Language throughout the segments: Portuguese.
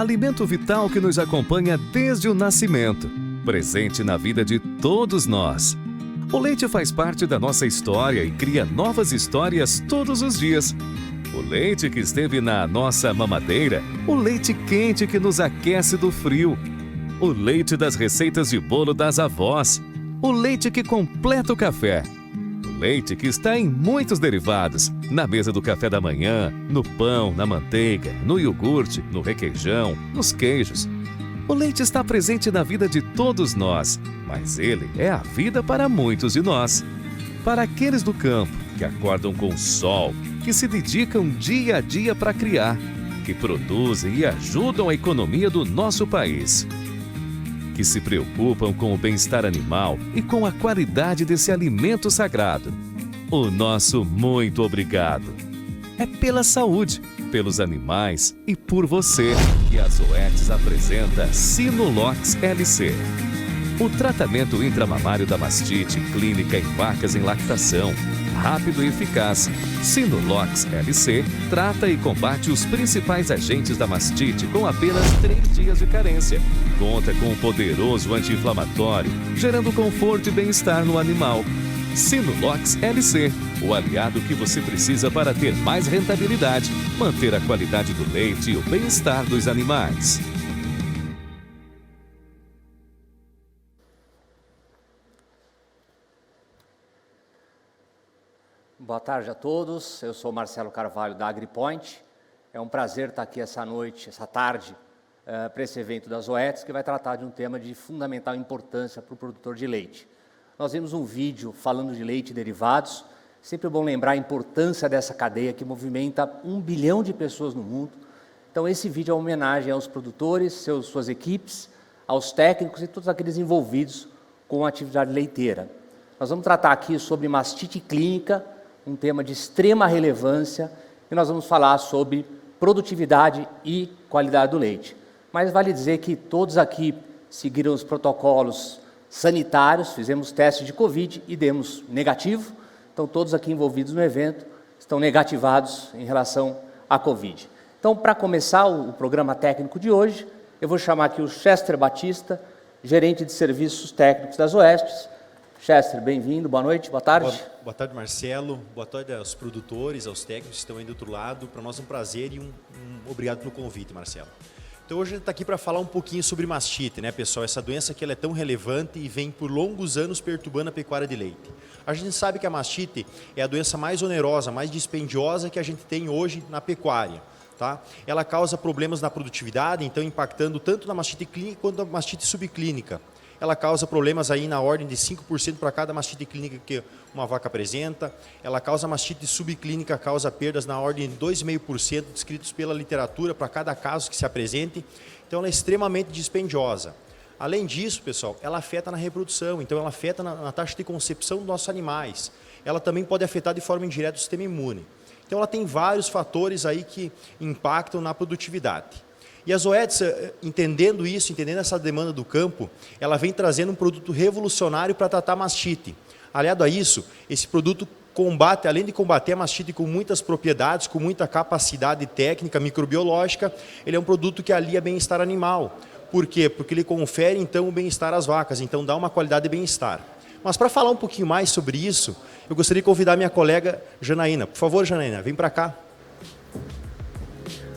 alimento vital que nos acompanha desde o nascimento, presente na vida de todos nós. O leite faz parte da nossa história e cria novas histórias todos os dias. O leite que esteve na nossa mamadeira, o leite quente que nos aquece do frio, o leite das receitas de bolo das avós, o leite que completa o café, o leite que está em muitos derivados, na mesa do café da manhã, no pão, na manteiga, no iogurte, no requeijão, nos queijos. O leite está presente na vida de todos nós, mas ele é a vida para muitos de nós. Para aqueles do campo, que acordam com o sol, que se dedicam dia a dia para criar, que produzem e ajudam a economia do nosso país, que se preocupam com o bem-estar animal e com a qualidade desse alimento sagrado. O nosso muito obrigado. É pela saúde, pelos animais e por você que a Zoetis apresenta Sinulox LC. O tratamento intramamário da mastite clínica em vacas em lactação, rápido e eficaz. Sinulox LC trata e combate os principais agentes da mastite com apenas 3 dias de carência. Conta com um poderoso anti-inflamatório, gerando conforto e bem-estar no animal. Sinulox LC, o aliado que você precisa para ter mais rentabilidade, manter a qualidade do leite e o bem-estar dos animais. Boa tarde a todos, eu sou Marcelo Carvalho da AgriPoint. É um prazer estar aqui essa noite, essa tarde, para esse evento da Zoetis, que vai tratar de um tema de fundamental importância para o produtor de leite. Nós vimos um vídeo falando de leite e derivados. Sempre é bom lembrar a importância dessa cadeia que movimenta 1 bilhão de pessoas no mundo. Então esse vídeo é uma homenagem aos produtores, suas equipes, aos técnicos e todos aqueles envolvidos com a atividade leiteira. Nós vamos tratar aqui sobre mastite clínica, um tema de extrema relevância, e nós vamos falar sobre produtividade e qualidade do leite. Mas vale dizer que todos aqui seguiram os protocolos sanitários, fizemos teste de Covid e demos negativo. Então, todos aqui envolvidos no evento estão negativados em relação à Covid. Então, para começar o programa técnico de hoje, eu vou chamar aqui o Chester Batista, gerente de serviços técnicos das Zoetis. Chester, bem-vindo, boa noite, boa tarde. Boa tarde, Marcelo. Boa tarde aos produtores, aos técnicos que estão aí do outro lado. Para nós é um prazer e um obrigado pelo convite, Marcelo. Então hoje a gente está aqui para falar um pouquinho sobre mastite, né, pessoal? Essa doença que ela é tão relevante e vem por longos anos perturbando a pecuária de leite. A gente sabe que a mastite é a doença mais onerosa, mais dispendiosa que a gente tem hoje na pecuária. Tá? Ela causa problemas na produtividade, então impactando tanto na mastite clínica quanto na mastite subclínica. Ela causa problemas aí na ordem de 5% para cada mastite clínica que uma vaca apresenta. Ela causa mastite subclínica, causa perdas na ordem de 2,5% descritos pela literatura para cada caso que se apresente. Então ela é extremamente dispendiosa. Além disso, pessoal, ela afeta na reprodução, então ela afeta na taxa de concepção dos nossos animais. Ela também pode afetar de forma indireta o sistema imune. Então ela tem vários fatores aí que impactam na produtividade. E a Zoetis, entendendo isso, entendendo essa demanda do campo, ela vem trazendo um produto revolucionário para tratar a mastite. Aliado a isso, esse produto combate, além de combater a mastite com muitas propriedades, com muita capacidade técnica, microbiológica, ele é um produto que alia bem-estar animal. Por quê? Porque ele confere, então, o bem-estar às vacas, então dá uma qualidade de bem-estar. Mas para falar um pouquinho mais sobre isso, eu gostaria de convidar minha colega Janaína. Por favor, Janaína, vem para cá.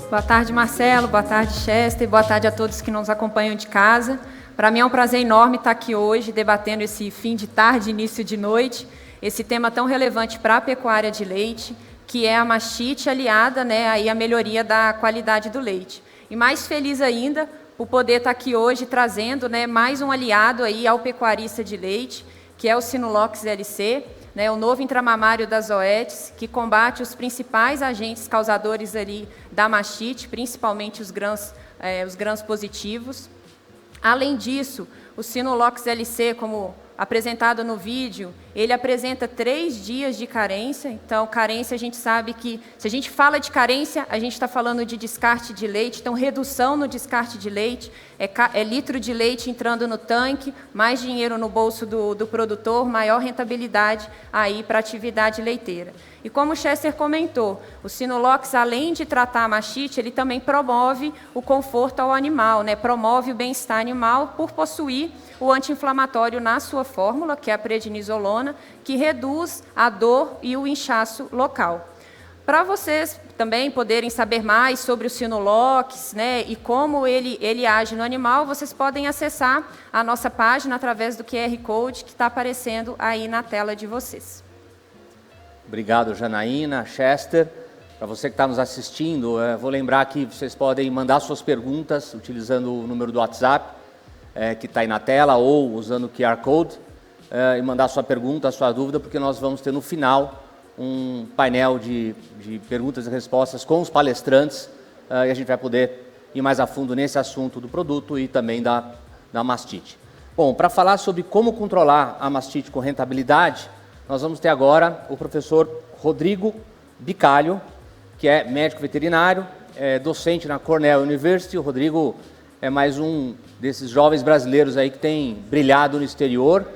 Boa tarde, Marcelo. Boa tarde, Chester. Boa tarde a todos que nos acompanham de casa. Para mim é um prazer enorme estar aqui hoje, debatendo esse fim de tarde, início de noite, esse tema tão relevante para a pecuária de leite, que é a mastite aliada, né, aí à melhoria da qualidade do leite. E mais feliz ainda por poder estar aqui hoje trazendo, né, mais um aliado aí ao pecuarista de leite, que é o Sinulox LC, né, o novo intramamário da Zoetis, que combate os principais agentes causadores ali da mastite, principalmente os grãos positivos. Além disso, o Sinulox LC, como apresentado no vídeo, ele apresenta 3 dias de carência. Então, carência, a gente sabe que, se a gente fala de carência, a gente está falando de descarte de leite, então redução no descarte de leite, é litro de leite entrando no tanque, mais dinheiro no bolso do produtor, maior rentabilidade aí para a atividade leiteira. E como o Chester comentou, o Sinolox, além de tratar a mastite, ele também promove o conforto ao animal, né? Promove o bem-estar animal por possuir o anti-inflamatório na sua fórmula, que é a prednisolona, que reduz a dor e o inchaço local. Para vocês também poderem saber mais sobre o Sinolox, né, e como ele age no animal, vocês podem acessar a nossa página através do QR Code que está aparecendo aí na tela de vocês. Obrigado, Janaína, Chester. Para você que está nos assistindo, vou lembrar que vocês podem mandar suas perguntas utilizando o número do WhatsApp, que está aí na tela, ou usando o QR Code, e mandar sua pergunta, sua dúvida, porque nós vamos ter no final um painel de perguntas e respostas com os palestrantes, e a gente vai poder ir mais a fundo nesse assunto do produto e também da mastite. Bom, para falar sobre como controlar a mastite com rentabilidade, nós vamos ter agora o professor Rodrigo Bicalho, que é médico veterinário, docente na Cornell University. O Rodrigo é mais um desses jovens brasileiros aí que tem brilhado no exterior,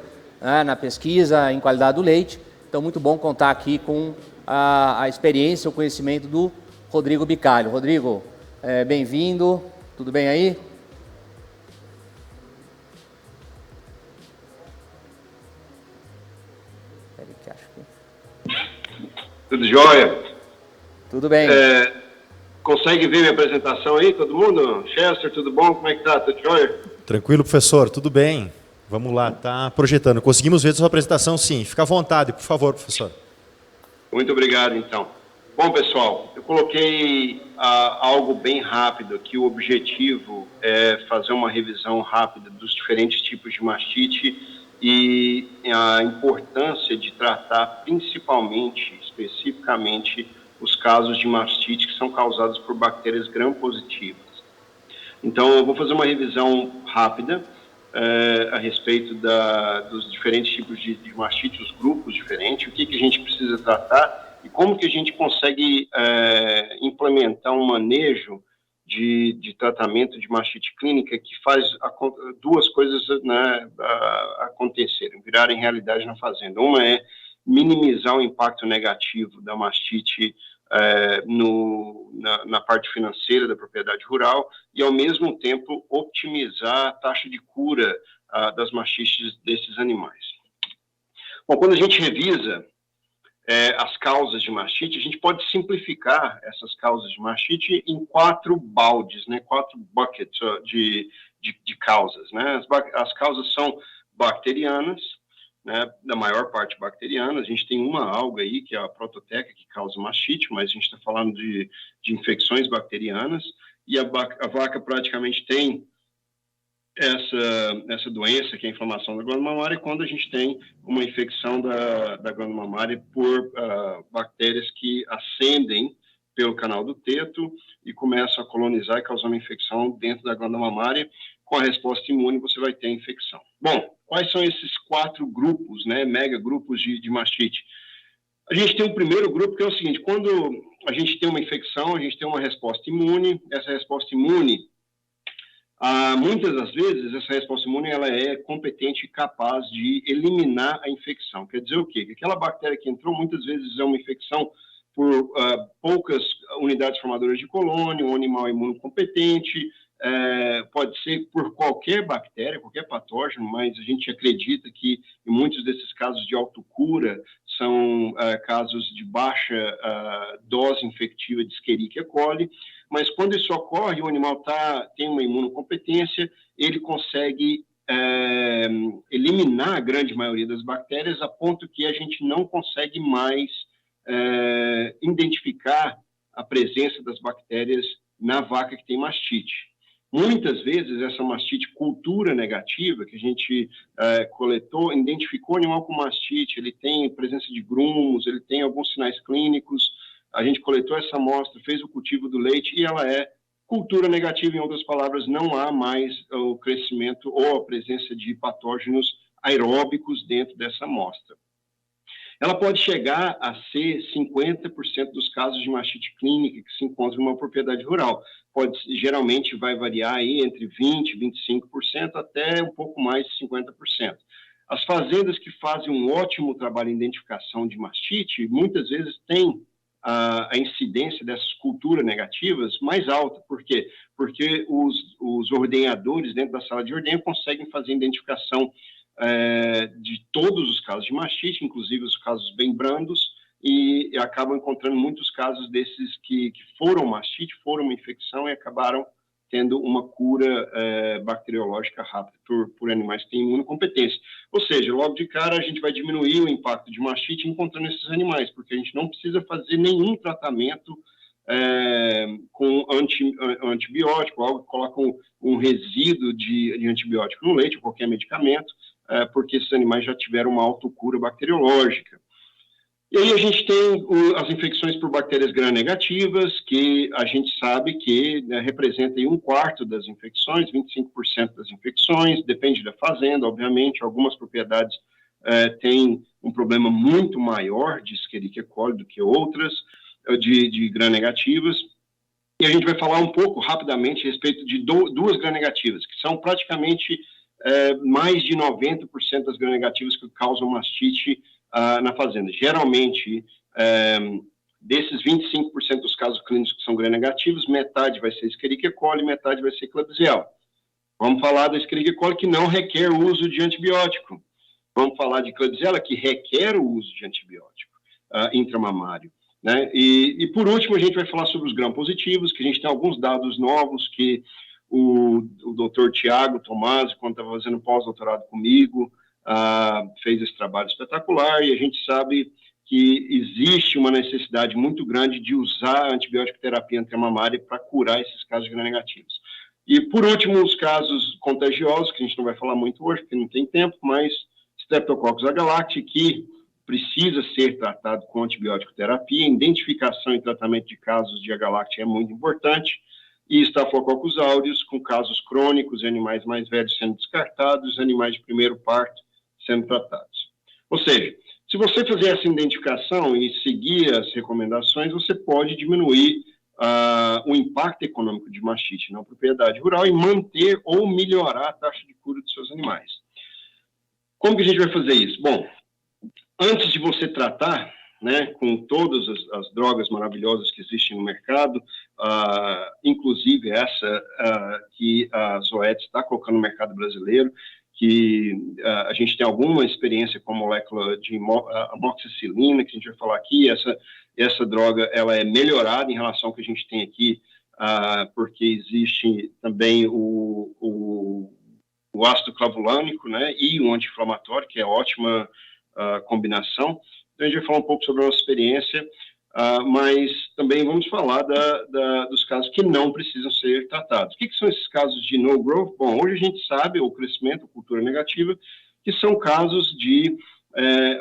na pesquisa em qualidade do leite. Então, muito bom contar aqui com a experiência, o conhecimento do Rodrigo Bicalho. Rodrigo, bem-vindo, tudo bem aí? Tudo jóia? Tudo bem. Consegue ver minha apresentação aí, todo mundo? Chester, tudo bom? Como é que tá? Tudo jóia? Tranquilo, professor, tudo bem. Vamos lá, tá projetando. Conseguimos ver sua apresentação, sim. Fica à vontade, por favor, professor. Muito obrigado, então. Bom, pessoal, eu coloquei algo bem rápido aqui. O objetivo é fazer uma revisão rápida dos diferentes tipos de mastite e a importância de tratar principalmente, especificamente, os casos de mastite que são causados por bactérias gram-positivas. Então, eu vou fazer uma revisão rápida a respeito dos diferentes tipos de mastite, os grupos diferentes, o que a gente precisa tratar e como que a gente consegue implementar um manejo de tratamento de mastite clínica que faz duas coisas, né, acontecerem, virarem realidade na fazenda. Uma é minimizar o impacto negativo da mastite na parte financeira da propriedade rural e, ao mesmo tempo, otimizar a taxa de cura das mastites desses animais. Bom, quando a gente revisa as causas de mastite, a gente pode simplificar essas causas de mastite em 4 baldes, né, 4 buckets de causas, né? As causas são bacterianas, né, da maior parte bacteriana. A gente tem uma alga aí, que é a prototeca, que causa mastite, mas a gente está falando de infecções bacterianas, e a vaca praticamente tem essa doença, que é a inflamação da glândula mamária, quando a gente tem uma infecção da glândula mamária por bactérias que ascendem pelo canal do teto e começam a colonizar e causar uma infecção dentro da glândula mamária. Com a resposta imune, você vai ter infecção. Bom, quais são esses 4 grupos, né, mega grupos de mastite? A gente tem um primeiro grupo, que é o seguinte: quando a gente tem uma infecção, a gente tem uma resposta imune. Essa resposta imune, muitas das vezes, essa resposta imune ela é competente e capaz de eliminar a infecção. Quer dizer o quê? Que aquela bactéria que entrou, muitas vezes é uma infecção por poucas unidades formadoras de colônia, um animal imunocompetente, pode ser por qualquer bactéria, qualquer patógeno, mas a gente acredita que em muitos desses casos de autocura são casos de baixa dose infectiva de Escherichia coli, mas quando isso ocorre, o animal tem uma imunocompetência, ele consegue eliminar a grande maioria das bactérias, a ponto que a gente não consegue mais identificar a presença das bactérias na vaca que tem mastite. Muitas vezes, essa mastite cultura negativa que a gente coletou, identificou o animal com mastite, ele tem presença de grumos, ele tem alguns sinais clínicos, a gente coletou essa amostra, fez o cultivo do leite e ela é cultura negativa, em outras palavras, não há mais o crescimento ou a presença de patógenos aeróbicos dentro dessa amostra. Ela pode chegar a ser 50% dos casos de mastite clínica que se encontram em uma propriedade rural. Geralmente vai variar aí entre 20% e 25%, até um pouco mais de 50%. As fazendas que fazem um ótimo trabalho de identificação de mastite, muitas vezes têm a incidência dessas culturas negativas mais alta. Por quê? Porque os ordenhadores dentro da sala de ordenha conseguem fazer a identificação de todos os casos de mastite, inclusive os casos bem brandos, e acabam encontrando muitos casos desses que foram mastite, foram uma infecção e acabaram tendo uma cura bacteriológica rápida por animais que têm imunocompetência. Ou seja, logo de cara a gente vai diminuir o impacto de mastite encontrando esses animais, porque a gente não precisa fazer nenhum tratamento com antibiótico, algo que coloca um resíduo de antibiótico no leite, ou qualquer medicamento, porque esses animais já tiveram uma autocura bacteriológica. E aí a gente tem as infecções por bactérias gram-negativas, que a gente sabe que representa aí 1/4 das infecções, 25% das infecções, depende da fazenda, obviamente, algumas propriedades têm um problema muito maior de Escherichia coli do que outras, de gram-negativas. E a gente vai falar um pouco rapidamente a respeito de duas gram-negativas, que são praticamente mais de 90% das gram-negativas que causam mastite na fazenda. Geralmente, desses 25% dos casos clínicos que são gram-negativos, metade vai ser Escherichia coli, metade vai ser Klebsiella. Vamos falar da Escherichia coli, que não requer o uso de antibiótico. Vamos falar de Klebsiella, que requer o uso de antibiótico intramamário. Né? E por último, a gente vai falar sobre os gram-positivos, que a gente tem alguns dados novos que o Dr. Tiago Tomasi, quando estava fazendo pós-doutorado comigo, fez esse trabalho espetacular, e a gente sabe que existe uma necessidade muito grande de usar a antibiótico terapia intramamária para curar esses casos gram-negativos. E, por último, os casos contagiosos, que a gente não vai falar muito hoje, porque não tem tempo, mas Streptococcus agalactiae, que precisa ser tratado com antibiótico terapia, identificação e tratamento de casos de agalactia é muito importante, e Staphylococcus aureus, com casos crônicos e animais mais velhos sendo descartados, animais de primeiro parto sendo tratados. Ou seja, se você fizer essa identificação e seguir as recomendações, você pode diminuir o impacto econômico de mastite na propriedade rural e manter ou melhorar a taxa de cura dos seus animais. Como que a gente vai fazer isso? Bom, antes de você tratar, né, com todas as drogas maravilhosas que existem no mercado, inclusive essa que a Zoetis está colocando no mercado brasileiro, que a gente tem alguma experiência com a molécula de amoxicilina, que a gente vai falar aqui. Essa droga ela é melhorada em relação ao que a gente tem aqui, porque existe também o ácido clavulânico, né, e um anti-inflamatório, que é ótima combinação. Então, a gente vai falar um pouco sobre a nossa experiência, mas também vamos falar dos casos que não precisam ser tratados. O que são esses casos de no growth? Bom, hoje a gente sabe, o crescimento, cultura negativa, que são casos de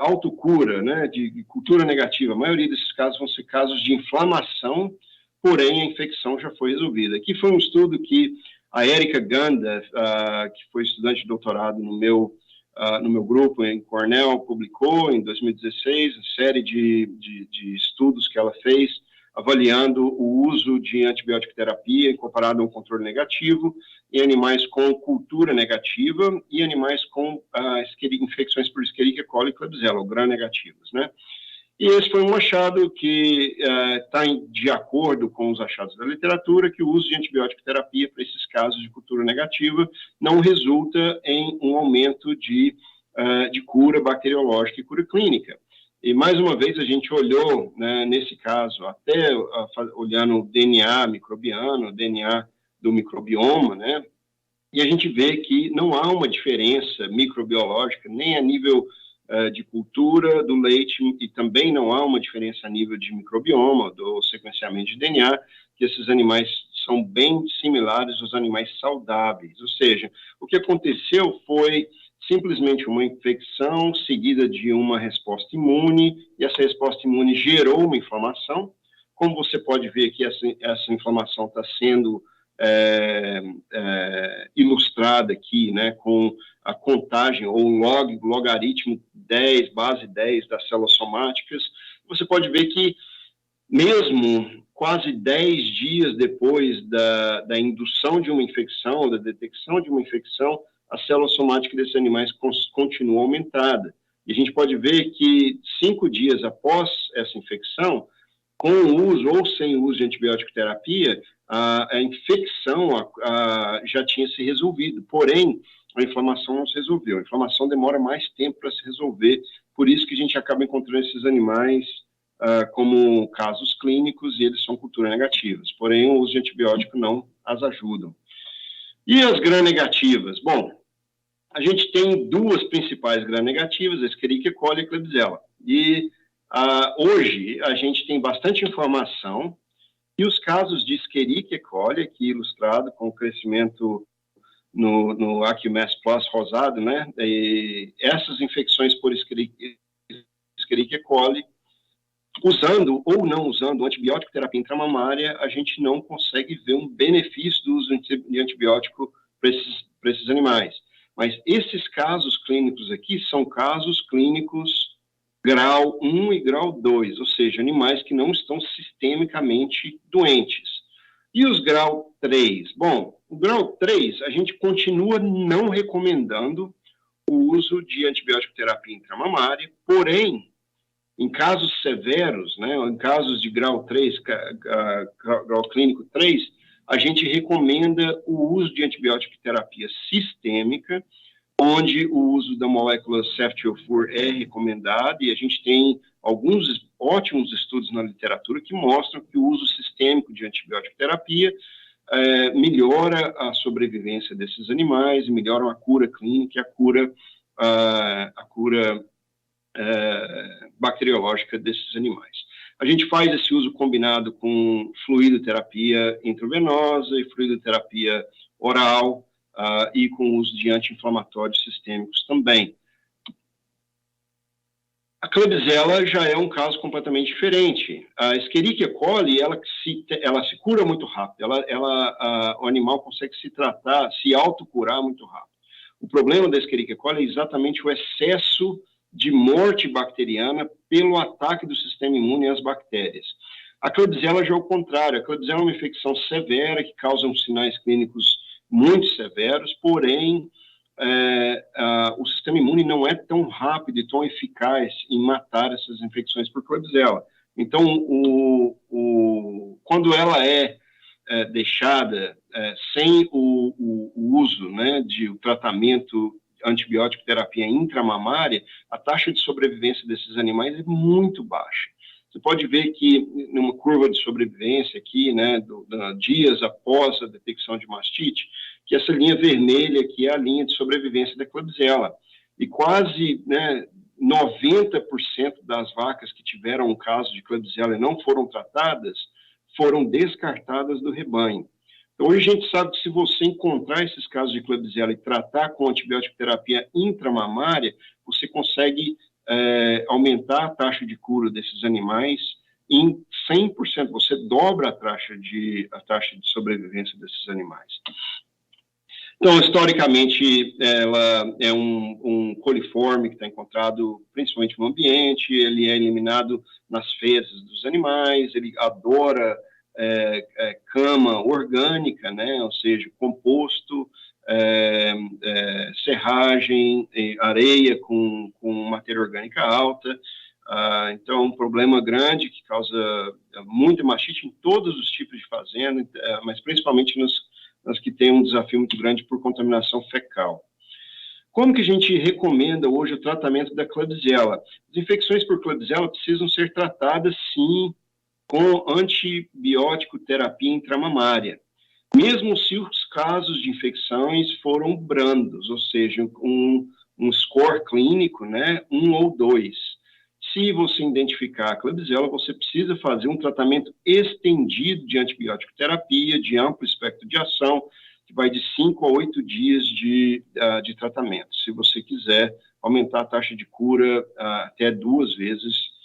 autocura, né, de cultura negativa. A maioria desses casos vão ser casos de inflamação, porém a infecção já foi resolvida. Aqui foi um estudo que a Erika Ganda, que foi estudante de doutorado no meu grupo em Cornell, publicou em 2016, uma série de estudos que ela fez, avaliando o uso de antibiótico terapia comparado a um controle negativo em animais com cultura negativa e animais com infecções por Escherichia coli e Klebsiella, ou gram-negativas, né? E esse foi um achado que está de acordo com os achados da literatura, que o uso de antibiótico terapia para esses casos de cultura negativa não resulta em um aumento de cura bacteriológica e cura clínica. E, mais uma vez, a gente olhou, né, nesse caso, até olhando o DNA microbiano, o DNA do microbioma, né, e a gente vê que não há uma diferença microbiológica, nem a nível de cultura do leite, e também não há uma diferença a nível de microbioma, do sequenciamento de DNA, que esses animais são bem similares aos animais saudáveis. Ou seja, o que aconteceu foi simplesmente uma infecção seguida de uma resposta imune, e essa resposta imune gerou uma inflamação. Como você pode ver aqui, essa inflamação está sendo ilustrada aqui, né, com a contagem ou logaritmo 10, base 10 das células somáticas, você pode ver que mesmo quase 10 dias depois da indução de uma infecção, da detecção de uma infecção, a célula somática desses animais continua aumentada. E a gente pode ver que 5 dias após essa infecção, com o uso ou sem o uso de antibiótico terapia, a infecção já tinha se resolvido, porém, a inflamação não se resolveu. A inflamação demora mais tempo para se resolver, por isso que a gente acaba encontrando esses animais como casos clínicos e eles são cultura negativas. Porém, o uso de antibiótico não as ajudam. E as gram-negativas? Bom, a gente tem duas principais gram-negativas, a Escherichia coli e a Klebsiella. E hoje a gente tem bastante informação e os casos de Escherichia coli, aqui ilustrado com o crescimento no AccuMass Plus rosado, né? E essas infecções por Escherichia coli, usando ou não usando antibiótico terapia intramamária, a gente não consegue ver um benefício do uso de antibiótico para esses animais. Mas esses casos clínicos aqui são casos clínicos grau 1 e grau 2, ou seja, animais que não estão sistemicamente doentes. E os grau 3? Bom, o grau 3, a gente continua não recomendando o uso de antibiótico terapia intramamária, porém, em casos severos, né, em casos de grau 3, grau clínico 3, a gente recomenda o uso de antibiótico terapia sistêmica, onde o uso da molécula ceftiofur é recomendado, e a gente tem alguns ótimos estudos na literatura que mostram que o uso sistêmico de antibiótico terapia melhora a sobrevivência desses animais, melhora a cura clínica e a cura bacteriológica desses animais. A gente faz esse uso combinado com fluidoterapia intravenosa e fluidoterapia oral, e com o uso de anti-inflamatórios sistêmicos também. A Klebsiella já é um caso completamente diferente. A Escherichia coli, ela se cura muito rápido, o animal consegue se tratar, se autocurar muito rápido. O problema da Escherichia coli é exatamente o excesso de morte bacteriana pelo ataque do sistema imune às bactérias. A Klebsiella já é o contrário. A Klebsiella é uma infecção severa que causa sinais clínicos muito severos, porém, o sistema imune não é tão rápido e tão eficaz em matar essas infecções por Klebsiella. Então, quando ela é deixada sem o uso, né, de tratamento antibiótico terapia intramamária, a taxa de sobrevivência desses animais é muito baixa. Você pode ver que numa curva de sobrevivência aqui, né, dias após a detecção de mastite, que essa linha vermelha aqui é a linha de sobrevivência da Klebsiella. E quase, né, 90% das vacas que tiveram um caso de Klebsiella e não foram tratadas, foram descartadas do rebanho. Então, hoje a gente sabe que se você encontrar esses casos de Klebsiella e tratar com antibiótico terapia intramamária, você consegue aumentar a taxa de cura desses animais em 100%. Você dobra a taxa de sobrevivência desses animais. Então, historicamente, ela é um coliforme que está encontrado principalmente no ambiente, ele é eliminado nas fezes dos animais, ele adora cama orgânica, né, ou seja, composto, serragem, areia com matéria orgânica alta. Então, é um problema grande que causa muita mastite em todos os tipos de fazenda, mas principalmente nas que têm um desafio muito grande por contaminação fecal. Como que a gente recomenda hoje o tratamento da Klebsiella? As infecções por Klebsiella precisam ser tratadas, sim, com antibiótico terapia intramamária, mesmo se os casos de infecções foram brandos, ou seja, um score clínico, né, 1 ou 2. Se você identificar a Klebsiella, você precisa fazer um tratamento estendido de antibiótico terapia, de amplo espectro de ação, que vai de 5 a 8 dias de tratamento, se você quiser aumentar a taxa de cura até 2 vezes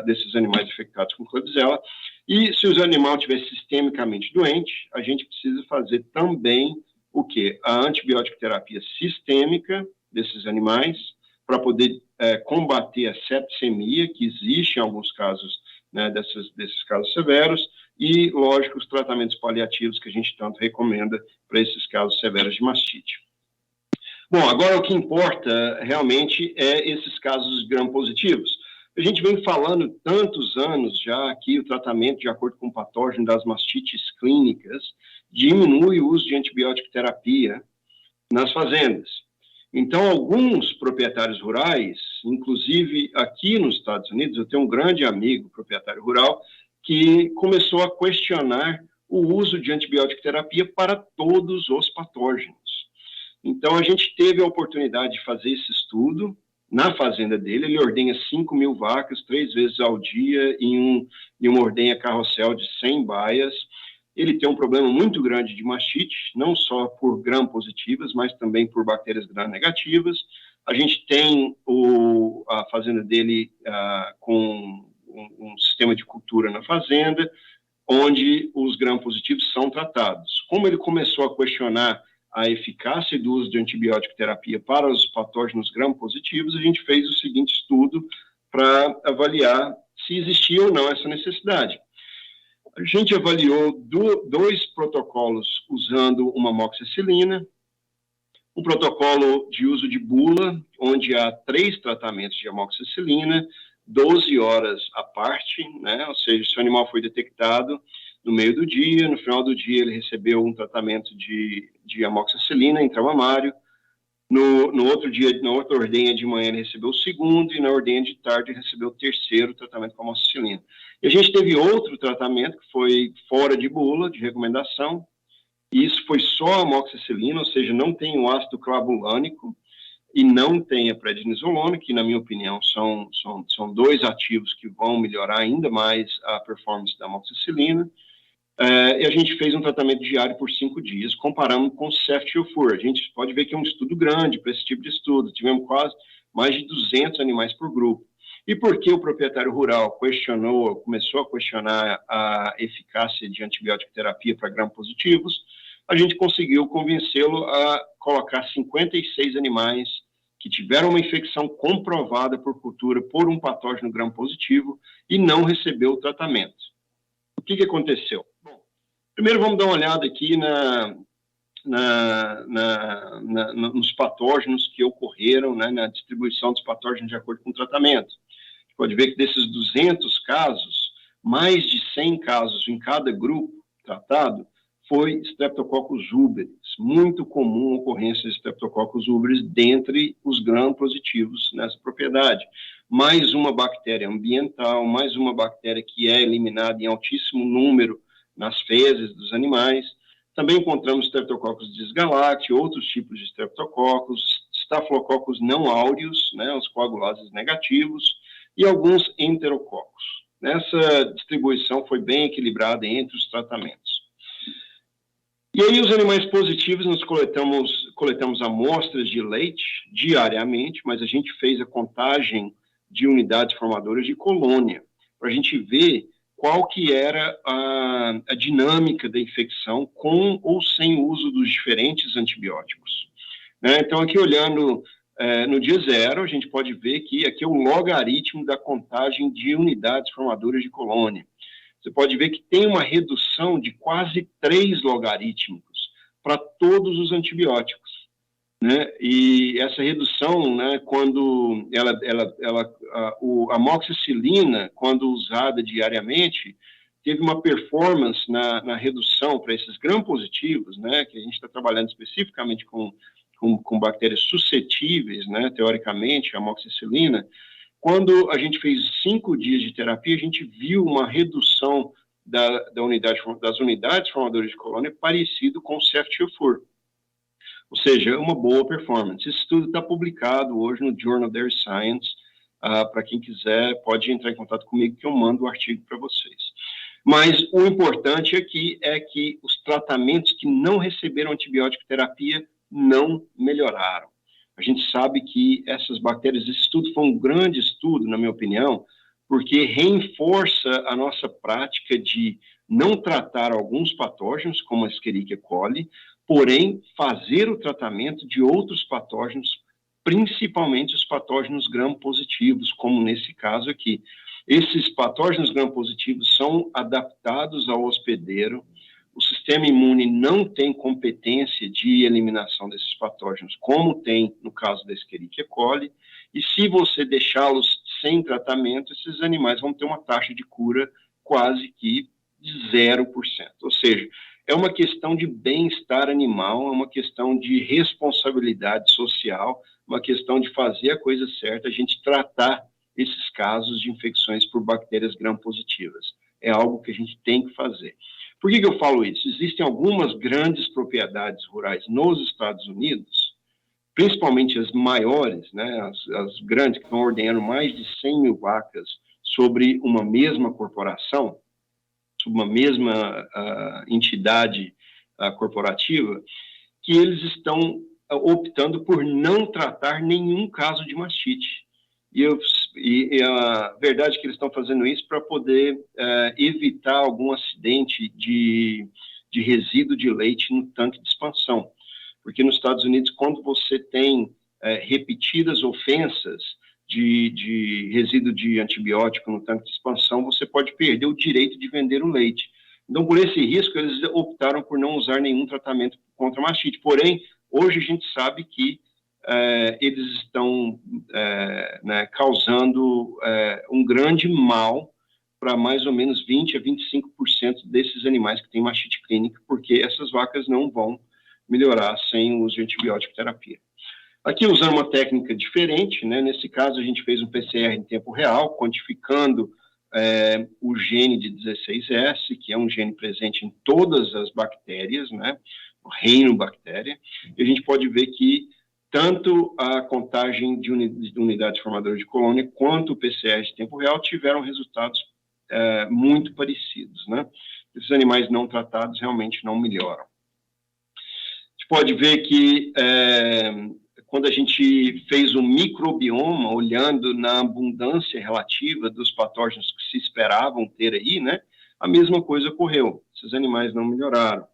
desses animais infectados com Klebsiella. E se o animal estiver sistemicamente doente, a gente precisa fazer também o quê? A antibiótico terapia sistêmica desses animais, para poder combater a septicemia, que existe em alguns casos, né, desses casos severos, e, lógico, os tratamentos paliativos que a gente tanto recomenda para esses casos severos de mastite. Bom, agora o que importa realmente é esses casos gram-positivos. A gente vem falando tantos anos já que o tratamento de acordo com o patógeno das mastites clínicas diminui o uso de antibiótico terapia nas fazendas. Então, alguns proprietários rurais, inclusive aqui nos Estados Unidos, eu tenho um grande amigo, proprietário rural, que começou a questionar o uso de antibiótico terapia para todos os patógenos. Então, a gente teve a oportunidade de fazer esse estudo na fazenda dele. Ele ordenha 5.000 vacas 3 vezes ao dia em uma ordenha carrossel de 100 baias. Ele tem um problema muito grande de mastite, não só por gram-positivas, mas também por bactérias gram-negativas. A gente tem a fazenda dele com um sistema de cultura na fazenda, onde os gram-positivos são tratados. Como ele começou a questionar a eficácia do uso de antibiótico terapia para os patógenos gram-positivos, a gente fez o seguinte estudo para avaliar se existia ou não essa necessidade. A gente avaliou 2 protocolos usando uma amoxicilina, um protocolo de uso de bula, onde há 3 tratamentos de amoxicilina, 12 horas à parte, né? Ou seja, se o animal foi detectado no meio do dia, no final do dia ele recebeu um tratamento de amoxicilina intramamário, no outro dia, na outra ordenha de manhã ele recebeu o segundo, e na ordenha de tarde ele recebeu o terceiro tratamento com amoxicilina. E a gente teve outro tratamento que foi fora de bula, de recomendação, e isso foi só amoxicilina, ou seja, não tem o ácido clavulânico e não tem a prednisolona, que na minha opinião são 2 ativos que vão melhorar ainda mais a performance da amoxicilina. E a gente fez um tratamento diário por 5 dias, comparando com o ceftiofur. A gente pode ver que é um estudo grande para esse tipo de estudo. Tivemos quase mais de 200 animais por grupo. E por que o proprietário rural começou a questionar a eficácia de antibiótico terapia para gram-positivos? A gente conseguiu convencê-lo a colocar 56 animais que tiveram uma infecção comprovada por cultura por um patógeno gram-positivo e não recebeu o tratamento. O que aconteceu? Bom, primeiro vamos dar uma olhada aqui nos patógenos que ocorreram, né, na distribuição dos patógenos de acordo com o tratamento. A gente pode ver que desses 200 casos, mais de 100 casos em cada grupo tratado foi Streptococcus uberis. Muito comum a ocorrência de Streptococcus uberis dentre os gram-positivos nessa propriedade. Mais uma bactéria ambiental, mais uma bactéria que é eliminada em altíssimo número nas fezes dos animais. Também encontramos Streptococcus dysgalacti, outros tipos de Streptococcus, Staphylococcus não aureus, né, os coagulases negativos, e alguns enterococos. Essa distribuição foi bem equilibrada entre os tratamentos. E aí, os animais positivos, nós coletamos amostras de leite diariamente, mas a gente fez a contagem de unidades formadoras de colônia, para a gente ver qual que era a dinâmica da infecção com ou sem o uso dos diferentes antibióticos. Né? Então, aqui olhando no dia 0, a gente pode ver que aqui é o logaritmo da contagem de unidades formadoras de colônia. Você pode ver que tem uma redução de quase 3 logarítmicos para todos os antibióticos, né? E essa redução, né, quando a amoxicilina, quando usada diariamente, teve uma performance na redução para esses gram-positivos, né, que a gente está trabalhando especificamente com bactérias suscetíveis, né, teoricamente, à amoxicilina. Quando a gente fez 5 dias de terapia, a gente viu uma redução das unidades formadoras de colônia parecido com o ceftiofur. Ou seja, uma boa performance. Esse estudo está publicado hoje no Journal of Dairy Science. Para quem quiser, pode entrar em contato comigo que eu mando o artigo para vocês. Mas o importante aqui é que os tratamentos que não receberam antibiótico terapia não melhoraram. A gente sabe que essas bactérias, esse estudo foi um grande estudo, na minha opinião, porque reforça a nossa prática de não tratar alguns patógenos, como a Escherichia coli, porém fazer o tratamento de outros patógenos, principalmente os patógenos gram-positivos, como nesse caso aqui. Esses patógenos gram-positivos são adaptados ao hospedeiro, o sistema imune não tem competência de eliminação desses patógenos, como tem no caso da Escherichia coli, e se você deixá-los sem tratamento, esses animais vão ter uma taxa de cura quase que de 0%. Ou seja, é uma questão de bem-estar animal, é uma questão de responsabilidade social, uma questão de fazer a coisa certa, a gente tratar esses casos de infecções por bactérias gram-positivas. É algo que a gente tem que fazer. Por que eu falo isso? Existem algumas grandes propriedades rurais nos Estados Unidos, principalmente as maiores, né, as grandes, que estão ordenhando mais de 100 mil vacas sobre uma mesma corporação, sobre uma mesma entidade corporativa, que eles estão optando por não tratar nenhum caso de mastite. E a verdade é que eles estão fazendo isso para poder evitar algum acidente de resíduo de leite no tanque de expansão. Porque nos Estados Unidos, quando você tem repetidas ofensas de resíduo de antibiótico no tanque de expansão, você pode perder o direito de vender o leite. Então, por esse risco, eles optaram por não usar nenhum tratamento contra a mastite. Porém, hoje a gente sabe que eles estão causando um grande mal para mais ou menos 20% a 25% desses animais que têm mastite clínica, porque essas vacas não vão melhorar sem o uso de antibiótico terapia. Aqui, usando uma técnica diferente, né, nesse caso a gente fez um PCR em tempo real, quantificando o gene de 16S, que é um gene presente em todas as bactérias, né, o reino bactéria, e a gente pode ver que tanto a contagem de unidades formadoras de colônia quanto o PCR de tempo real tiveram resultados muito parecidos, né? Esses animais não tratados realmente não melhoram. A gente pode ver que quando a gente fez um microbioma, olhando na abundância relativa dos patógenos que se esperavam ter aí, né, a mesma coisa ocorreu. Esses animais não melhoraram.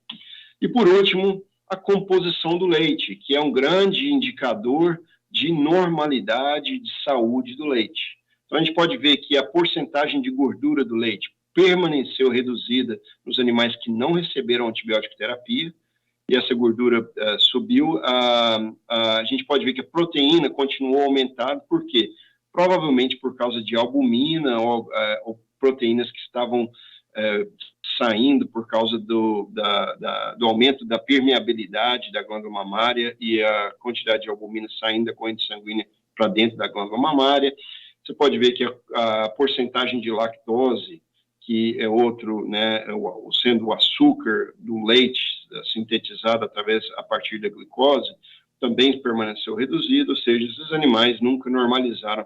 E, por último, a composição do leite, que é um grande indicador de normalidade de saúde do leite. Então, a gente pode ver que a porcentagem de gordura do leite permaneceu reduzida nos animais que não receberam antibiótico terapia, e essa gordura subiu. A gente pode ver que a proteína continuou aumentada, por quê? Provavelmente por causa de albumina ou proteínas que estavam saindo por causa do aumento da permeabilidade da glândula mamária e a quantidade de albumina saindo da corrente sanguínea para dentro da glândula mamária. Você pode ver que a porcentagem de lactose, que é outro, né, sendo o açúcar do leite sintetizado a partir da glicose, também permaneceu reduzido, ou seja, esses animais nunca normalizaram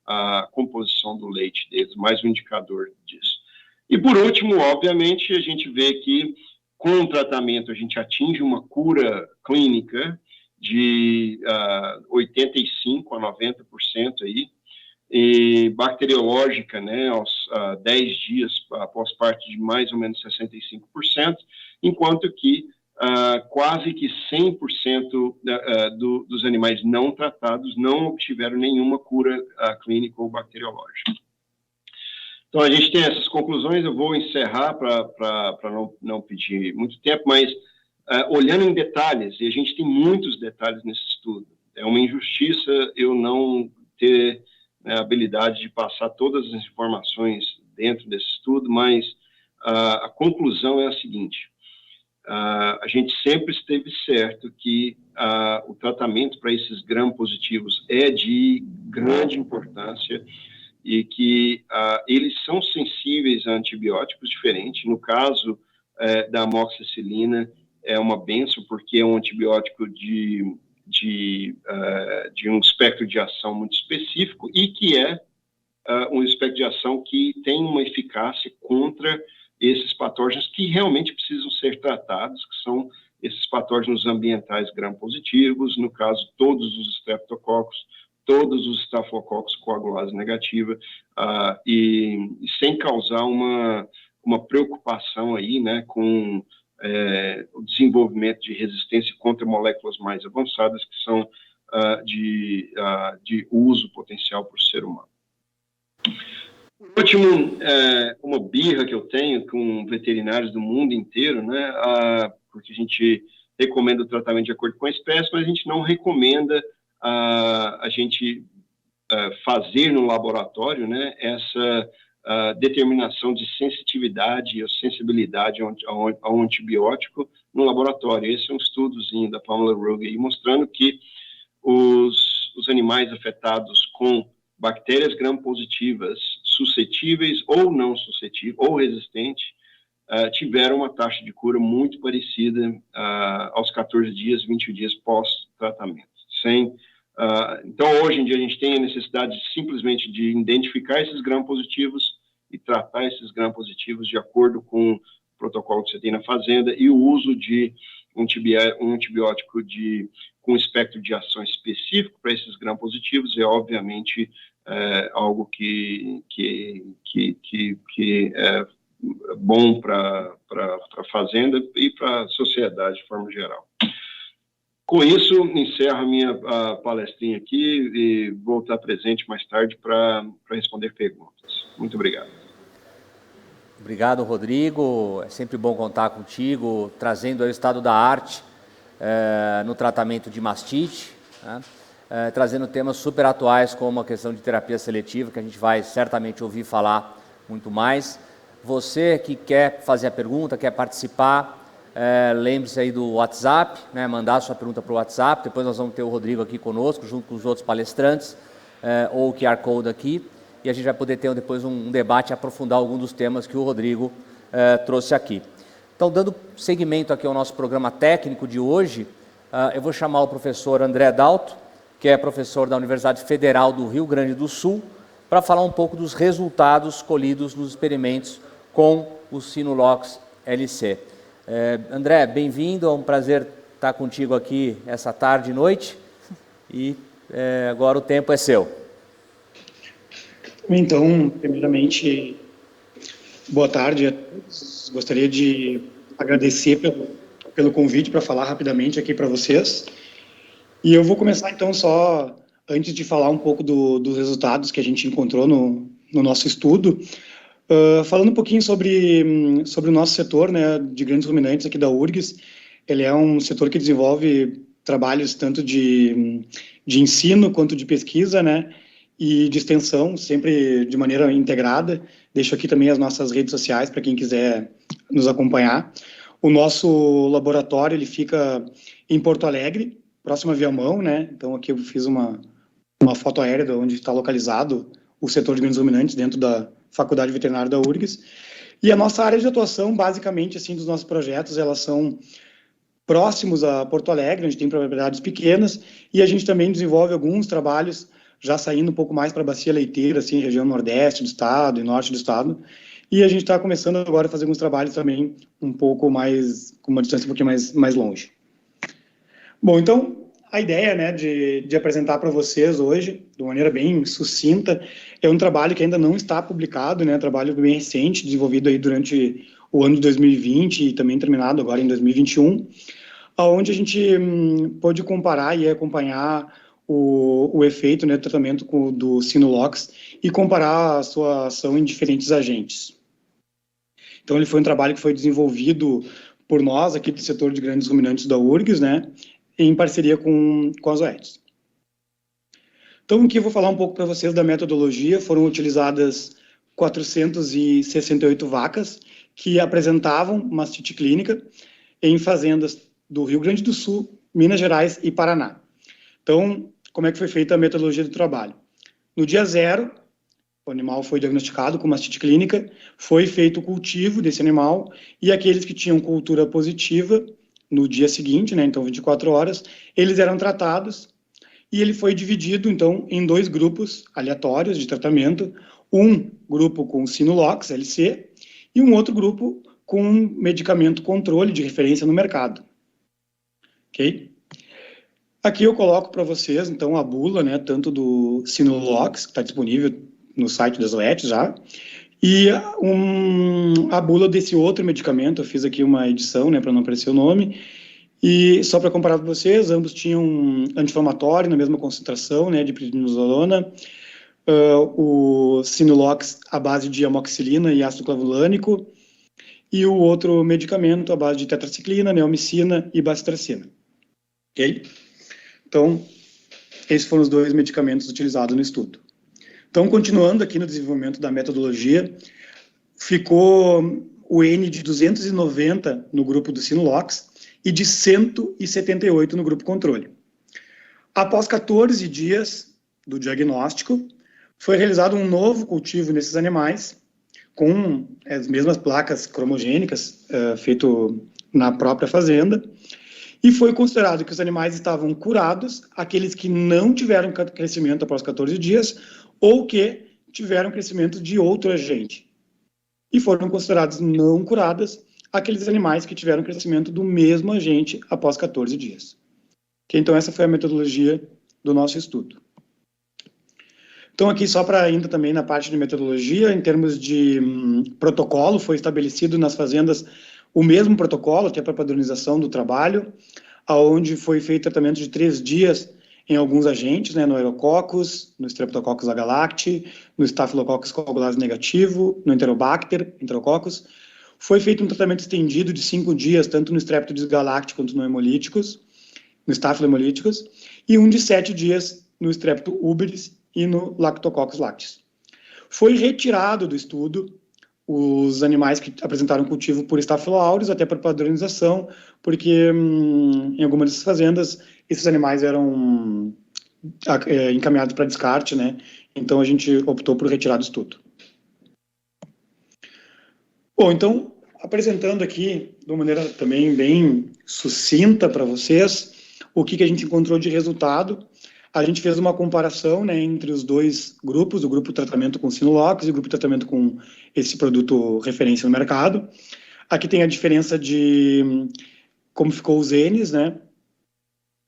a composição do leite deles, mais um indicador disso. E por último, obviamente, a gente vê que com o tratamento a gente atinge uma cura clínica de 85% a 90% aí, e bacteriológica, né, aos 10 dias após parte de mais ou menos 65%, enquanto que quase que 100% dos animais não tratados não obtiveram nenhuma cura clínica ou bacteriológica. Então, a gente tem essas conclusões, eu vou encerrar para não pedir muito tempo, mas olhando em detalhes, e a gente tem muitos detalhes nesse estudo, é uma injustiça eu não ter a habilidade de passar todas as informações dentro desse estudo, mas a conclusão é a seguinte: a gente sempre esteve certo que o tratamento para esses gram-positivos é de grande importância e que eles são sensíveis a antibióticos diferentes. No caso da amoxicilina, é uma benção, porque é um antibiótico de um espectro de ação muito específico e que é um espectro de ação que tem uma eficácia contra esses patógenos que realmente precisam ser tratados, que são esses patógenos ambientais gram-positivos, no caso, todos os streptococcus, todos os Staphylococcus coagulase negativa e sem causar uma preocupação aí, né, com o desenvolvimento de resistência contra moléculas mais avançadas que são de uso potencial para o ser humano. Por último, uma birra que eu tenho com veterinários do mundo inteiro, né, porque a gente recomenda o tratamento de acordo com a espécie, mas a gente não recomenda a gente fazer no laboratório, né, essa determinação de sensitividade ou sensibilidade ao antibiótico no laboratório. Esse é um estudozinho da Pamela Rugg aí, mostrando que os animais afetados com bactérias gram-positivas suscetíveis ou não suscetíveis ou resistentes tiveram uma taxa de cura muito parecida aos 14 dias, 20 dias pós-tratamento. Então, hoje em dia, a gente tem a necessidade simplesmente de identificar esses gram-positivos e tratar esses gram-positivos de acordo com o protocolo que você tem na fazenda, e o uso de um antibiótico com espectro de ação específico para esses gram-positivos é, obviamente, algo que é bom para a fazenda e para a sociedade de forma geral. Com isso, encerro a minha palestrinha aqui e vou estar presente mais tarde para responder perguntas. Muito obrigado. Obrigado, Rodrigo. É sempre bom contar contigo, trazendo aí o estado da arte no tratamento de mastite, né? Trazendo temas super atuais como a questão de terapia seletiva, que a gente vai certamente ouvir falar muito mais. Você que quer fazer a pergunta, quer participar, lembre-se aí do WhatsApp, né, mandar a sua pergunta para o WhatsApp, depois nós vamos ter o Rodrigo aqui conosco, junto com os outros palestrantes, ou o QR Code aqui, e a gente vai poder ter depois um debate e aprofundar algum dos temas que o Rodrigo trouxe aqui. Então, dando seguimento aqui ao nosso programa técnico de hoje, eu vou chamar o professor André Dalto, que é professor da Universidade Federal do Rio Grande do Sul, para falar um pouco dos resultados colhidos nos experimentos com o Sinulox LC. André, bem-vindo, é um prazer estar contigo aqui essa tarde e noite, e agora o tempo é seu. Então, primeiramente, boa tarde a todos. Gostaria de agradecer pelo convite para falar rapidamente aqui para vocês. E eu vou começar, então, só antes de falar um pouco dos resultados que a gente encontrou no nosso estudo, falando um pouquinho sobre o nosso setor, né, de grandes ruminantes aqui da URGS. Ele é um setor que desenvolve trabalhos tanto de ensino quanto de pesquisa, né, e de extensão, sempre de maneira integrada. Deixo aqui também as nossas redes sociais para quem quiser nos acompanhar. O nosso laboratório ele fica em Porto Alegre, próximo a Viamão, né? Então aqui eu fiz uma foto aérea de onde está localizado o setor de grandes ruminantes dentro da Faculdade Veterinária da URGS. E a nossa área de atuação, basicamente, assim, dos nossos projetos, elas são próximos a Porto Alegre, onde tem propriedades pequenas, e a gente também desenvolve alguns trabalhos já saindo um pouco mais para a bacia leiteira, assim, região nordeste do estado e norte do estado. E a gente está começando agora a fazer alguns trabalhos também um pouco mais, com uma distância um pouquinho mais longe. Bom, então, a ideia, né, de apresentar para vocês hoje, de uma maneira bem sucinta, é um trabalho que ainda não está publicado, né, trabalho bem recente, desenvolvido aí durante o ano de 2020 e também terminado agora em 2021, onde a gente pôde comparar e acompanhar o efeito, né, do tratamento do Sinulox e comparar a sua ação em diferentes agentes. Então, ele foi um trabalho que foi desenvolvido por nós, aqui do setor de grandes ruminantes da URGS, né, em parceria com as OETs. Então, aqui eu vou falar um pouco para vocês da metodologia. Foram utilizadas 468 vacas que apresentavam mastite clínica em fazendas do Rio Grande do Sul, Minas Gerais e Paraná. Então, como é que foi feita a metodologia do trabalho? No dia 0, o animal foi diagnosticado com mastite clínica, foi feito o cultivo desse animal, e aqueles que tinham cultura positiva, no dia seguinte, né, então 24 horas, eles eram tratados, e ele foi dividido, então, em 2 grupos aleatórios de tratamento, um grupo com Sinulox LC, e um outro grupo com medicamento controle de referência no mercado. Ok? Aqui eu coloco para vocês, então, a bula, né, tanto do Sinolox, que está disponível no site das OETs já, e a bula desse outro medicamento. Eu fiz aqui uma edição, né, para não aparecer o nome, e só para comparar com vocês, ambos tinham um anti-inflamatório na mesma concentração, né, de prednisolona, o Sinolox à base de amoxicilina e ácido clavulânico, e o outro medicamento à base de tetraciclina, neomicina e bacitracina. Ok? Então, esses foram os 2 medicamentos utilizados no estudo. Então, continuando aqui no desenvolvimento da metodologia, ficou o N de 290 no grupo do Sinolox e de 178 no grupo controle. Após 14 dias do diagnóstico, foi realizado um novo cultivo nesses animais, com as mesmas placas cromogênicas, feito na própria fazenda, e foi considerado que os animais estavam curados, aqueles que não tiveram crescimento após 14 dias, ou que tiveram crescimento de outro agente. E foram considerados não curadas aqueles animais que tiveram crescimento do mesmo agente após 14 dias. Então, essa foi a metodologia do nosso estudo. Então, aqui, só para ainda também na parte de metodologia, em termos de protocolo, foi estabelecido nas fazendas o mesmo protocolo, que é para padronização do trabalho, onde foi feito tratamento de 3 dias em alguns agentes, né, no Aerococcus, no Streptococcus agalacti, no Staphylococcus coagulase negativo, no Enterobacter, Enterococcus. Foi feito um tratamento estendido de 5 dias, tanto no Streptococcus galacti quanto no hemolíticos, no Staphylococcus, e um de 7 dias no Streptococcus uberis e no Lactococcus lactis. Foi retirado do estudo os animais que apresentaram cultivo por Staphylo aureus, até por padronização, porque em algumas dessas fazendas, esses animais eram encaminhados para descarte, né? Então, a gente optou por retirar do estudo. Bom, então, apresentando aqui, de uma maneira também bem sucinta para vocês, o que a gente encontrou de resultado. A gente fez uma comparação, né, entre os 2 grupos, o grupo tratamento com Sinolox e o grupo tratamento com esse produto referência no mercado. Aqui tem a diferença de como ficou os Ns, né,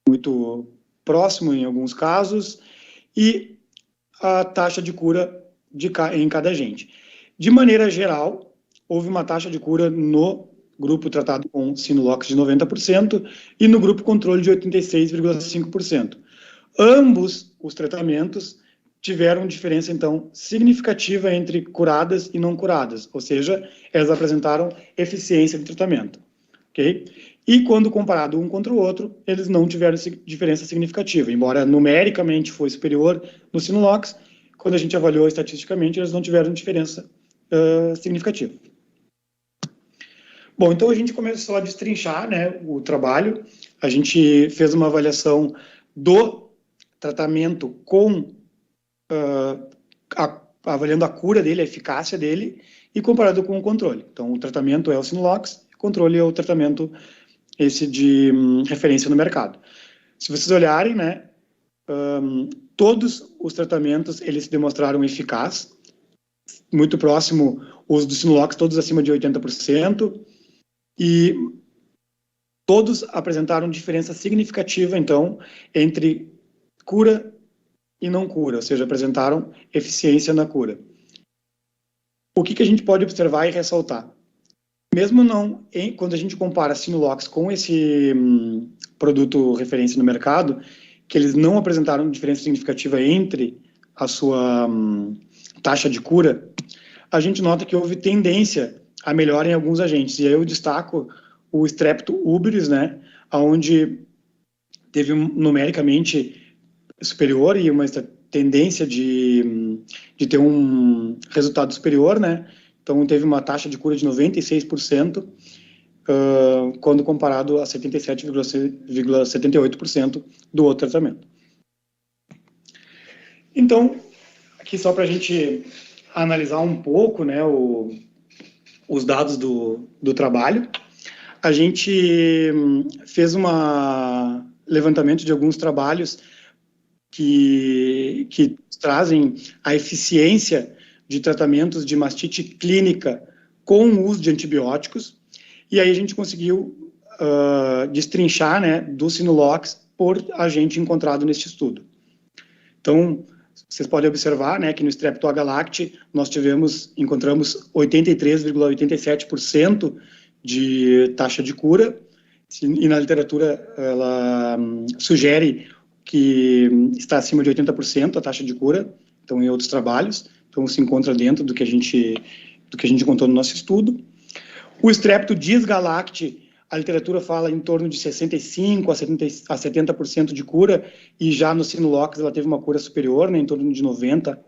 muito próximo em alguns casos, e a taxa de cura em cada agente. De maneira geral, houve uma taxa de cura no grupo tratado com Sinolox de 90% e no grupo controle de 86,5%. Ambos os tratamentos tiveram diferença, então, significativa entre curadas e não curadas, ou seja, elas apresentaram eficiência de tratamento, ok? E quando comparado um contra o outro, eles não tiveram diferença significativa, embora numericamente foi superior no Sinolox, quando a gente avaliou estatisticamente, eles não tiveram diferença significativa. Bom, então a gente começou a destrinchar, né, o trabalho, a gente fez uma avaliação do tratamento com, avaliando a cura dele, a eficácia dele, e comparado com o controle. Então, o tratamento é o Sinolox, o controle é o tratamento esse de referência no mercado. Se vocês olharem, né, todos os tratamentos, eles se demonstraram eficazes, muito próximo, os do Sinolox, todos acima de 80%, e todos apresentaram diferença significativa, então, entre cura e não cura, ou seja, apresentaram eficiência na cura. O que a gente pode observar e ressaltar? Mesmo não, quando a gente compara Sinolox com esse produto referência no mercado, que eles não apresentaram diferença significativa entre a sua taxa de cura, a gente nota que houve tendência a melhora em alguns agentes. E aí eu destaco o Streptococcus uberis, né, onde teve numericamente superior e uma tendência de ter um resultado superior, né? Então, teve uma taxa de cura de 96%, quando comparado a 77,78% do outro tratamento. Então, aqui só para a gente analisar um pouco, né, os dados do trabalho, a gente fez um levantamento de alguns trabalhos que trazem a eficiência de tratamentos de mastite clínica com o uso de antibióticos, e aí a gente conseguiu destrinchar, né, do Sinolox por agente encontrado neste estudo. Então, vocês podem observar, né, que no Streptoagalacti nós encontramos 83,87% de taxa de cura, e na literatura ela sugere que está acima de 80% a taxa de cura, então em outros trabalhos, então se encontra dentro do que a gente encontrou no nosso estudo. O Streptodisgalacti, a literatura fala em torno de 65% a 70% de cura, e já no Sinulox ela teve uma cura superior, né, em torno de 90%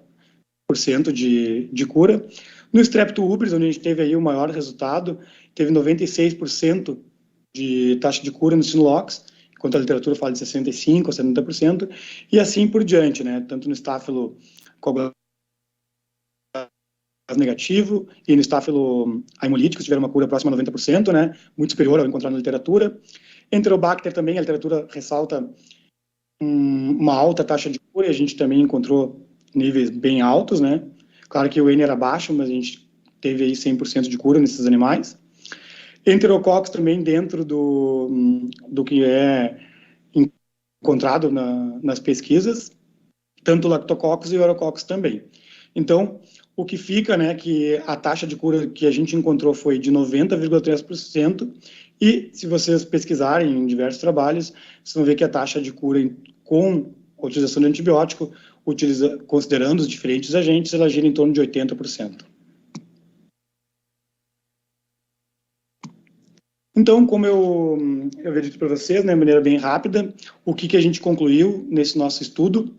de cura. No Streptobris, onde a gente teve aí o maior resultado, teve 96% de taxa de cura no Sinulox, enquanto a literatura fala de 65% a 70%, e assim por diante, né, tanto no Staphylococcus negativo e no Staphylo heimolíticos tiveram uma cura próxima a 90%, né, muito superior ao encontrado na literatura. Enterobacter também, a literatura ressalta uma alta taxa de cura, e a gente também encontrou níveis bem altos, né, claro que o N era baixo, mas a gente teve aí 100% de cura nesses animais. Enterococcus também dentro do que é encontrado nas pesquisas, tanto o Lactococcus e o Orococcus também. Então, o que fica, né, que a taxa de cura que a gente encontrou foi de 90,3%, e se vocês pesquisarem em diversos trabalhos, vocês vão ver que a taxa de cura com a utilização de antibiótico, considerando os diferentes agentes, ela gira em torno de 80%. Então, como eu havia dito para vocês, né, de maneira bem rápida, o que a gente concluiu nesse nosso estudo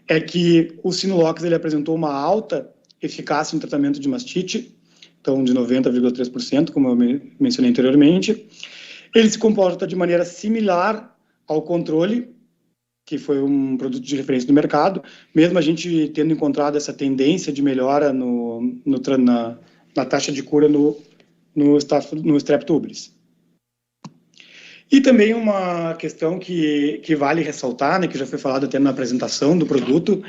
é que o Sinulox ele apresentou uma alta eficácia no tratamento de mastite, então de 90,3%, como eu mencionei anteriormente. Ele se comporta de maneira similar ao controle, que foi um produto de referência do mercado, mesmo a gente tendo encontrado essa tendência de melhora na taxa de cura no Streptobris. E também uma questão que vale ressaltar, né, que já foi falado até na apresentação do produto,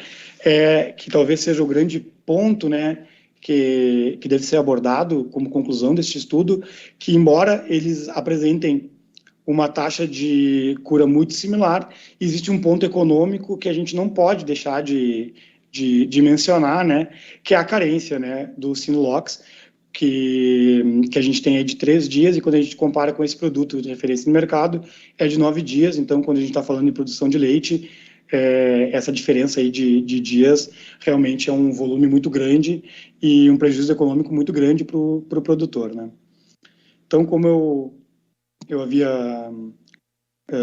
que talvez seja o grande ponto, né, que deve ser abordado como conclusão deste estudo, que embora eles apresentem uma taxa de cura muito similar, existe um ponto econômico que a gente não pode deixar de mencionar, né, que é a carência, né, do Sinulox, que a gente tem aí de 3 dias, e quando a gente compara com esse produto de referência no mercado, é de 9 dias, então quando a gente está falando em produção de leite, essa diferença aí de dias realmente é um volume muito grande e um prejuízo econômico muito grande para o produtor, né? Então, como eu havia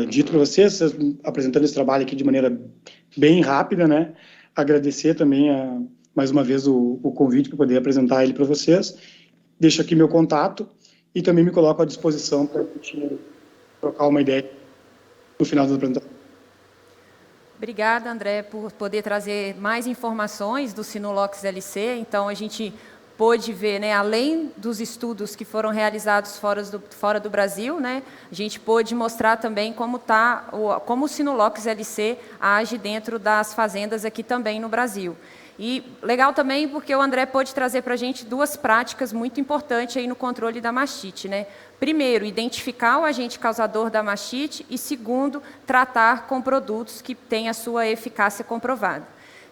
dito para vocês, apresentando esse trabalho aqui de maneira bem rápida, né? Agradecer também mais uma vez o convite para poder apresentar ele para vocês. Deixo aqui meu contato e também me coloco à disposição para a gente trocar uma ideia no final da apresentação. Obrigada, André, por poder trazer mais informações do Sinulox LC. Então, a gente pôde ver, né, além dos estudos que foram realizados fora do Brasil, né, a gente pôde mostrar também como o Sinulox LC age dentro das fazendas aqui também no Brasil. E legal também porque o André pôde trazer para a gente 2 práticas muito importantes aí no controle da mastite, né? Primeiro, identificar o agente causador da mastite, e segundo, tratar com produtos que têm a sua eficácia comprovada.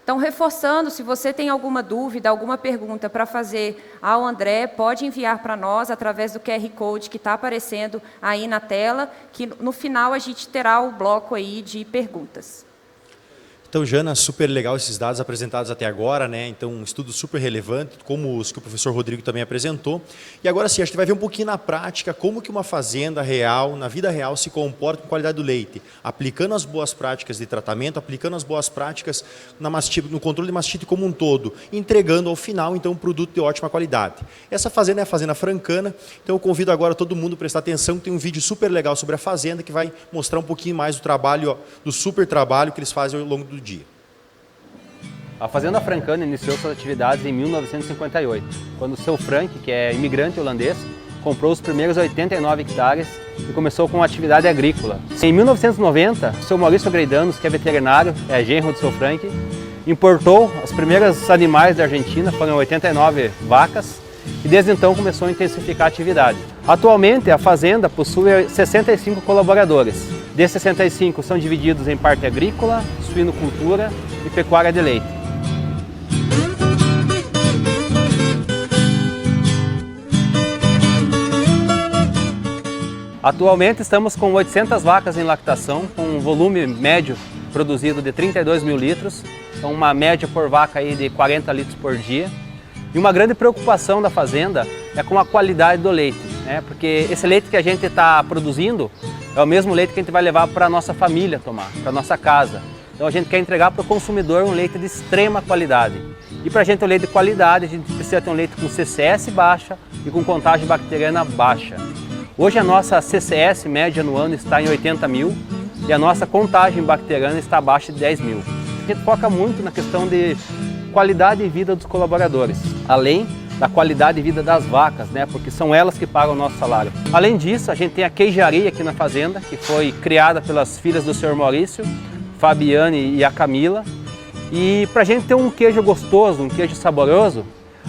Então, reforçando, se você tem alguma dúvida, alguma pergunta para fazer ao André, pode enviar para nós através do QR Code que está aparecendo aí na tela, que no final a gente terá o bloco aí de perguntas. Então, Jana, super legal esses dados apresentados até agora, né? Então, um estudo super relevante, como os que o professor Rodrigo também apresentou. E agora sim, a gente vai ver um pouquinho na prática como que uma fazenda real, na vida real, se comporta com a qualidade do leite, aplicando as boas práticas de tratamento, aplicando as boas práticas no controle de mastite como um todo, entregando ao final, então, um produto de ótima qualidade. Essa fazenda é a Fazenda Francana, então eu convido agora todo mundo a prestar atenção, que tem um vídeo super legal sobre a fazenda, que vai mostrar um pouquinho mais do trabalho, do super trabalho que eles fazem ao longo do dia. A Fazenda Francana iniciou suas atividades em 1958, quando o seu Frank, que é imigrante holandês, comprou os primeiros 89 hectares e começou com atividade agrícola. Em 1990, o seu Maurício Greidanos, que é veterinário, é genro do seu Frank, importou os primeiros animais da Argentina, foram 89 vacas, e desde então começou a intensificar a atividade. Atualmente, a fazenda possui 65 colaboradores. Desses 65 são divididos em parte agrícola, suinocultura e pecuária de leite. Atualmente estamos com 800 vacas em lactação, com um volume médio produzido de 32 mil litros, então uma média por vaca aí de 40 litros por dia. E uma grande preocupação da fazenda é com a qualidade do leite, né? Porque esse leite que a gente está produzindo é o mesmo leite que a gente vai levar para a nossa família tomar, para a nossa casa. Então a gente quer entregar para o consumidor um leite de extrema qualidade. E para a gente ter um leite de qualidade, a gente precisa ter um leite com CCS baixa e com contagem bacteriana baixa. Hoje a nossa CCS média no ano está em 80 mil e a nossa contagem bacteriana está abaixo de 10 mil. A gente foca muito na questão de qualidade de vida dos colaboradores, além da qualidade de vida das vacas, né? Porque são elas que pagam o nosso salário. Além disso, a gente tem a queijaria aqui na fazenda, que foi criada pelas filhas do senhor Maurício, Fabiane e a Camila. E para a gente ter um queijo gostoso, um queijo saboroso,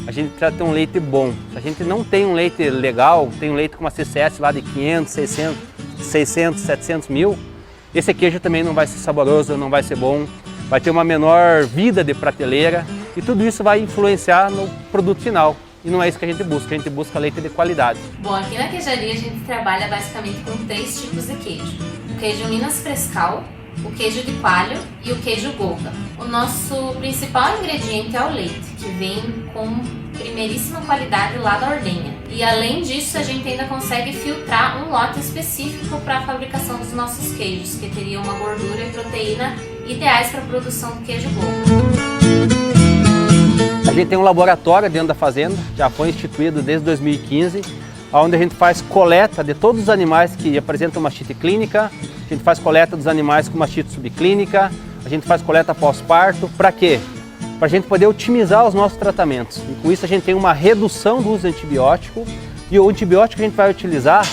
a gente precisa ter um leite bom. Se a gente não tem um leite legal, tem um leite com uma CCS lá de 500, 600, 700 mil, esse queijo também não vai ser saboroso, não vai ser bom, vai ter uma menor vida de prateleira e tudo isso vai influenciar no produto final. E não é isso que a gente busca leite de qualidade. Bom, aqui na queijaria a gente trabalha basicamente com 3 tipos de queijo. O queijo Minas Frescal, o queijo de coalho e o queijo Gouda. O nosso principal ingrediente é o leite, que vem com primeiríssima qualidade lá da ordenha. E além disso, a gente ainda consegue filtrar um lote específico para a fabricação dos nossos queijos, que teriam uma gordura e proteína ideais para a produção do queijo Gouda. A gente tem um laboratório dentro da fazenda, já foi instituído desde 2015, onde a gente faz coleta de todos os animais que apresentam mastite clínica, a gente faz coleta dos animais com mastite subclínica, a gente faz coleta pós-parto. Para quê? Para a gente poder otimizar os nossos tratamentos. E com isso a gente tem uma redução do uso de antibiótico. E o antibiótico que a gente vai utilizar,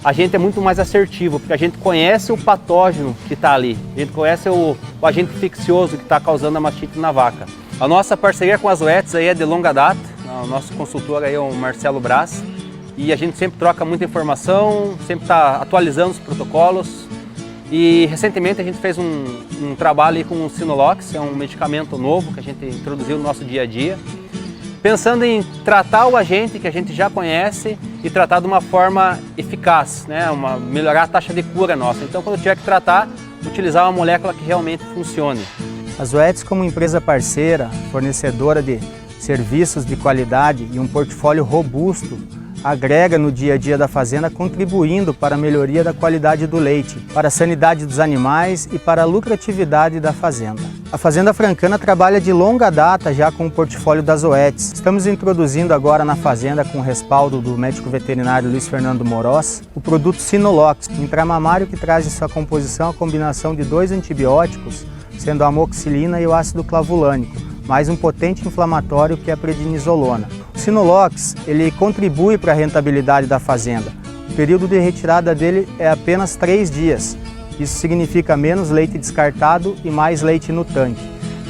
a gente é muito mais assertivo, porque a gente conhece o patógeno que está ali. A gente conhece o agente infeccioso que está causando a mastite na vaca. A nossa parceria com a Zoetis aí é de longa data. O nosso consultor aí é o Marcelo Braz. E a gente sempre troca muita informação, sempre está atualizando os protocolos. E recentemente a gente fez um trabalho aí com o Sinolox, é um medicamento novo que a gente introduziu no nosso dia a dia, pensando em tratar o agente que a gente já conhece e tratar de uma forma eficaz, né? Melhorar a taxa de cura nossa. Então, quando tiver que tratar, utilizar uma molécula que realmente funcione. A Zoetis, como empresa parceira, fornecedora de serviços de qualidade e um portfólio robusto, agrega no dia a dia da fazenda, contribuindo para a melhoria da qualidade do leite, para a sanidade dos animais e para a lucratividade da fazenda. A Fazenda Francana trabalha de longa data já com o portfólio da Zoetis. Estamos introduzindo agora na fazenda, com o respaldo do médico veterinário Luiz Fernando Moroz, o produto Sinolox, intramamário, que traz em sua composição a combinação de 2 antibióticos, sendo a amoxicilina e o ácido clavulânico, mais um potente inflamatório que é a prednisolona. O Sinolox, ele contribui para a rentabilidade da fazenda. O período de retirada dele é apenas 3 dias. Isso significa menos leite descartado e mais leite no tanque.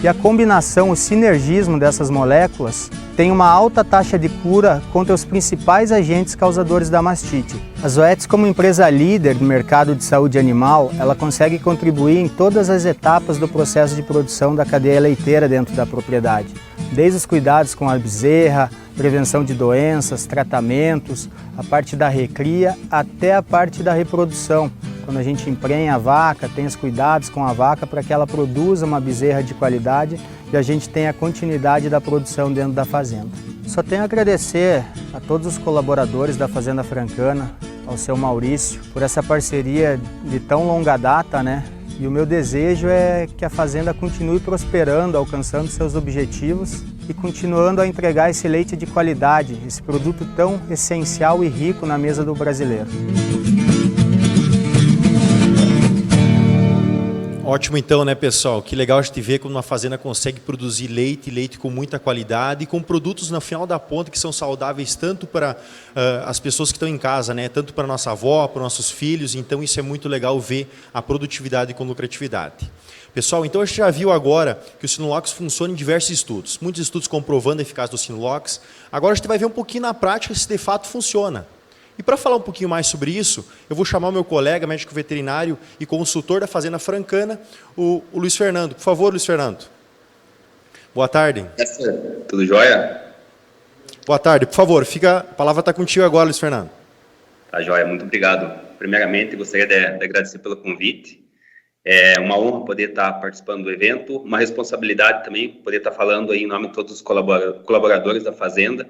E a combinação, o sinergismo dessas moléculas tem uma alta taxa de cura contra os principais agentes causadores da mastite. A Zoetis, como empresa líder do mercado de saúde animal, ela consegue contribuir em todas as etapas do processo de produção da cadeia leiteira dentro da propriedade. Desde os cuidados com a bezerra, prevenção de doenças, tratamentos, a parte da recria até a parte da reprodução. Quando a gente emprenha a vaca, tem os cuidados com a vaca para que ela produza uma bezerra de qualidade e a gente tenha a continuidade da produção dentro da fazenda. Só tenho a agradecer a todos os colaboradores da Fazenda Francana, ao seu Maurício, por essa parceria de tão longa data, né? E o meu desejo é que a fazenda continue prosperando, alcançando seus objetivos e continuando a entregar esse leite de qualidade, esse produto tão essencial e rico na mesa do brasileiro. Ótimo então, né, pessoal? Que legal a gente ver como uma fazenda consegue produzir leite com muita qualidade e com produtos no final da ponta que são saudáveis tanto para as pessoas que estão em casa, né, tanto para nossa avó, para nossos filhos. Então isso é muito legal ver a produtividade com lucratividade. Pessoal, então a gente já viu agora que o Sinolox funciona em diversos estudos. Muitos estudos comprovando a eficácia do Sinolox. Agora a gente vai ver um pouquinho na prática se de fato funciona. E para falar um pouquinho mais sobre isso, eu vou chamar o meu colega, médico veterinário e consultor da Fazenda Francana, o Luiz Fernando. Por favor, Luiz Fernando. Boa tarde. Tudo jóia? Boa tarde. Por favor, a palavra está contigo agora, Luiz Fernando. Tá jóia, muito obrigado. Primeiramente, gostaria de agradecer pelo convite. É uma honra poder estar participando do evento, uma responsabilidade também poder estar falando aí em nome de todos os colaboradores da Fazenda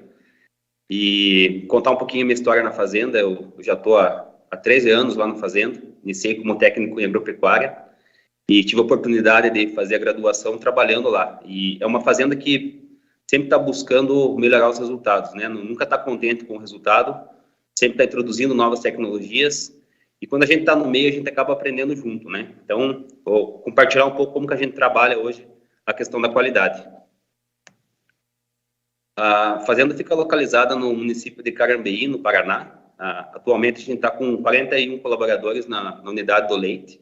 e contar um pouquinho a minha história na Fazenda. Eu já estou há 13 anos lá na Fazenda, iniciei como técnico em agropecuária e tive a oportunidade de fazer a graduação trabalhando lá. E é uma fazenda que sempre está buscando melhorar os resultados, né? Nunca está contente com o resultado, sempre está introduzindo novas tecnologias. E quando a gente está no meio, a gente acaba aprendendo junto, né? Então, vou compartilhar um pouco como que a gente trabalha hoje a questão da qualidade. A fazenda fica localizada no município de Carambeí, no Paraná. Atualmente, a gente está com 41 colaboradores na unidade do leite.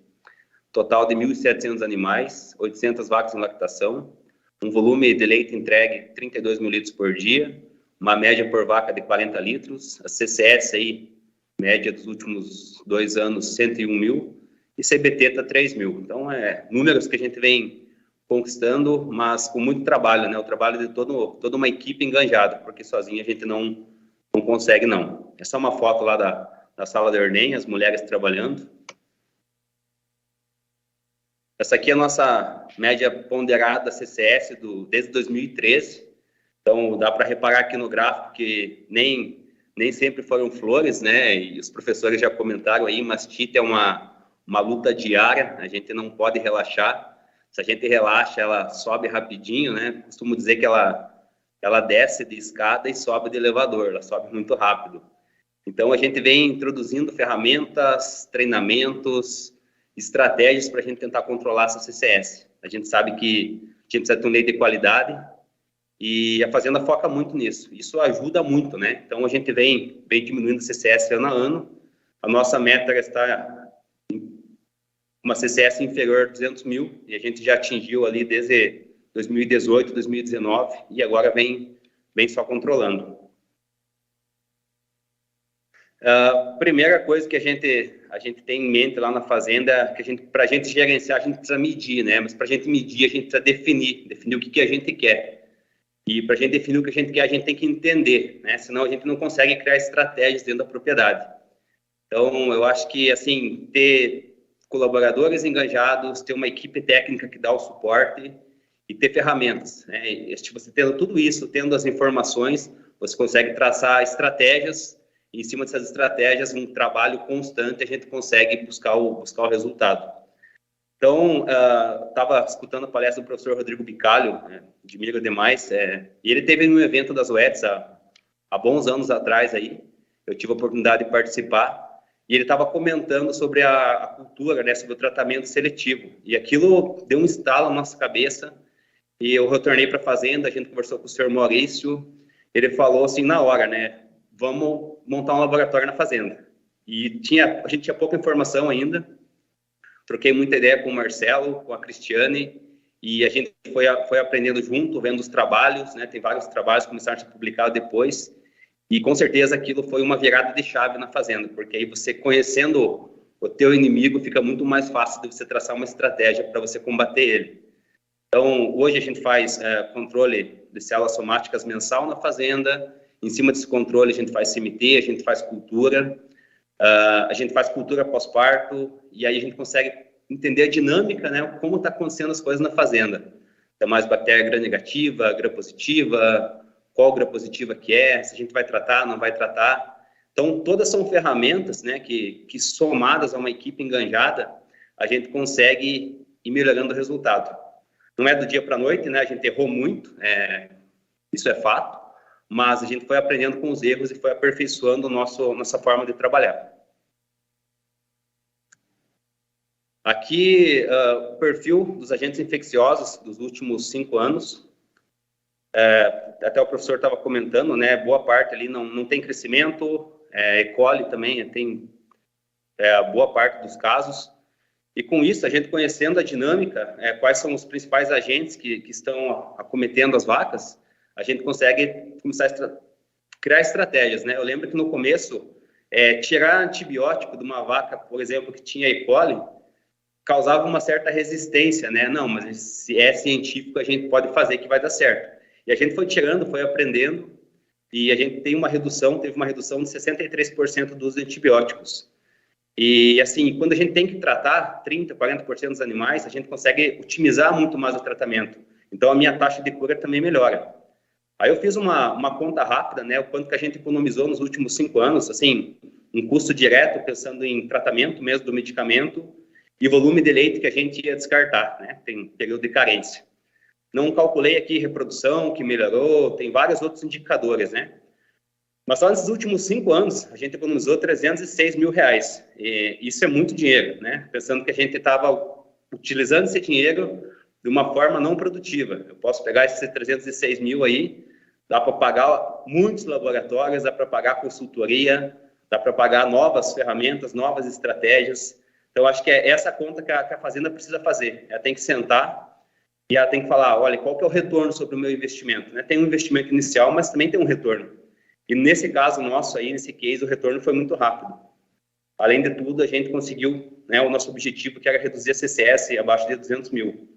Total de 1.700 animais, 800 vacas em lactação. Um volume de leite entregue 32 mil litros por dia. Uma média por vaca de 40 litros. A CCS aí, média dos últimos 2 anos, 101 mil, e CBT está 3 mil. Então, números que a gente vem conquistando, mas com muito trabalho, né? O trabalho de toda uma equipe enganjada, porque sozinha a gente não consegue, não. Essa é uma foto lá da sala da ordenha, as mulheres trabalhando. Essa aqui é a nossa média ponderada CCS desde 2013. Então, dá para reparar aqui no gráfico que nem sempre foram flores, né? E os professores já comentaram aí, mastite é uma luta diária, a gente não pode relaxar. Se a gente relaxa, ela sobe rapidinho, né? Costumo dizer que ela desce de escada e sobe de elevador, ela sobe muito rápido. Então, a gente vem introduzindo ferramentas, treinamentos, estratégias para a gente tentar controlar essa CCS. A gente sabe que a gente precisa ter um leite de qualidade, e a Fazenda foca muito nisso. Isso ajuda muito, né? Então, a gente vem diminuindo o CCS ano a ano. A nossa meta está em uma CCS inferior a 200 mil, e a gente já atingiu ali desde 2018, 2019, e agora vem só controlando. A primeira coisa que a gente tem em mente lá na Fazenda é que para a gente gerenciar, a gente precisa medir, né? Mas para a gente medir, a gente precisa definir o que a gente quer. E para a gente definir o que a gente quer, a gente tem que entender, né? Senão a gente não consegue criar estratégias dentro da propriedade. Então, eu acho que, assim, ter colaboradores engajados, ter uma equipe técnica que dá o suporte e ter ferramentas, né? E, você tendo tudo isso, tendo as informações, você consegue traçar estratégias, e em cima dessas estratégias, um trabalho constante, a gente consegue buscar o resultado. Então, estava escutando a palestra do professor Rodrigo Bicalho, admiro demais, e ele teve um evento das UETs há bons anos atrás aí, eu tive a oportunidade de participar, e ele estava comentando sobre a cultura, né, sobre o tratamento seletivo, e aquilo deu um estalo na nossa cabeça, e eu retornei para a Fazenda, a gente conversou com o senhor Maurício, ele falou assim, na hora, né, vamos montar um laboratório na Fazenda, e a gente tinha pouca informação ainda. Troquei muita ideia com o Marcelo, com a Cristiane, e a gente foi aprendendo junto, vendo os trabalhos, né? Tem vários trabalhos que começaram a ser publicados depois, e com certeza aquilo foi uma virada de chave na Fazenda, porque aí você conhecendo o teu inimigo, fica muito mais fácil de você traçar uma estratégia para você combater ele. Então, hoje a gente faz controle de células somáticas mensal na Fazenda, em cima desse controle a gente faz CMT, a gente faz cultura, a gente faz cultura pós-parto, e aí a gente consegue entender a dinâmica, né, como está acontecendo as coisas na fazenda. Tem mais bactéria gram-negativa, gram-positiva, qual gram-positiva que é, se a gente vai tratar, não vai tratar. Então, todas são ferramentas, né, que somadas a uma equipe enganjada, a gente consegue ir melhorando o resultado. Não é do dia para a noite, né, a gente errou muito, isso é fato, mas a gente foi aprendendo com os erros e foi aperfeiçoando nossa forma de trabalhar. Aqui, o perfil dos agentes infecciosos dos últimos 5 anos. Até o professor estava comentando, né? Boa parte ali não tem crescimento, E. coli também tem boa parte dos casos. E com isso, a gente conhecendo a dinâmica, quais são os principais agentes que estão acometendo as vacas, a gente consegue começar a criar estratégias, né? Eu lembro que no começo tirar antibiótico de uma vaca, por exemplo, que tinha E. coli, causava uma certa resistência, né? Não, mas se é científico, a gente pode fazer que vai dar certo. E a gente foi tirando, foi aprendendo, e a gente teve uma redução de 63% dos antibióticos. E, assim, quando a gente tem que tratar 30%, 40% dos animais, a gente consegue otimizar muito mais o tratamento. Então, a minha taxa de cura também melhora. Aí eu fiz uma conta rápida, né? O quanto que a gente economizou nos últimos 5 anos, assim, um custo direto, pensando em tratamento mesmo do medicamento, e volume de leite que a gente ia descartar, né? Tem período de carência. Não calculei aqui reprodução, que melhorou, tem vários outros indicadores, né? Mas só nesses últimos 5 anos, a gente economizou R$306 mil. E isso é muito dinheiro, né? Pensando que a gente estava utilizando esse dinheiro de uma forma não produtiva. Eu posso pegar esses 306 mil aí, dá para pagar muitos laboratórios, dá para pagar consultoria, dá para pagar novas ferramentas, novas estratégias. Então, acho que é essa conta que a Fazenda precisa fazer. Ela tem que sentar e ela tem que falar, olha, qual que é o retorno sobre o meu investimento? Né? Tem um investimento inicial, mas também tem um retorno. E nesse caso nosso aí, nesse case, o retorno foi muito rápido. Além de tudo, a gente conseguiu, né, o nosso objetivo, que era reduzir a CCS abaixo de 200 mil.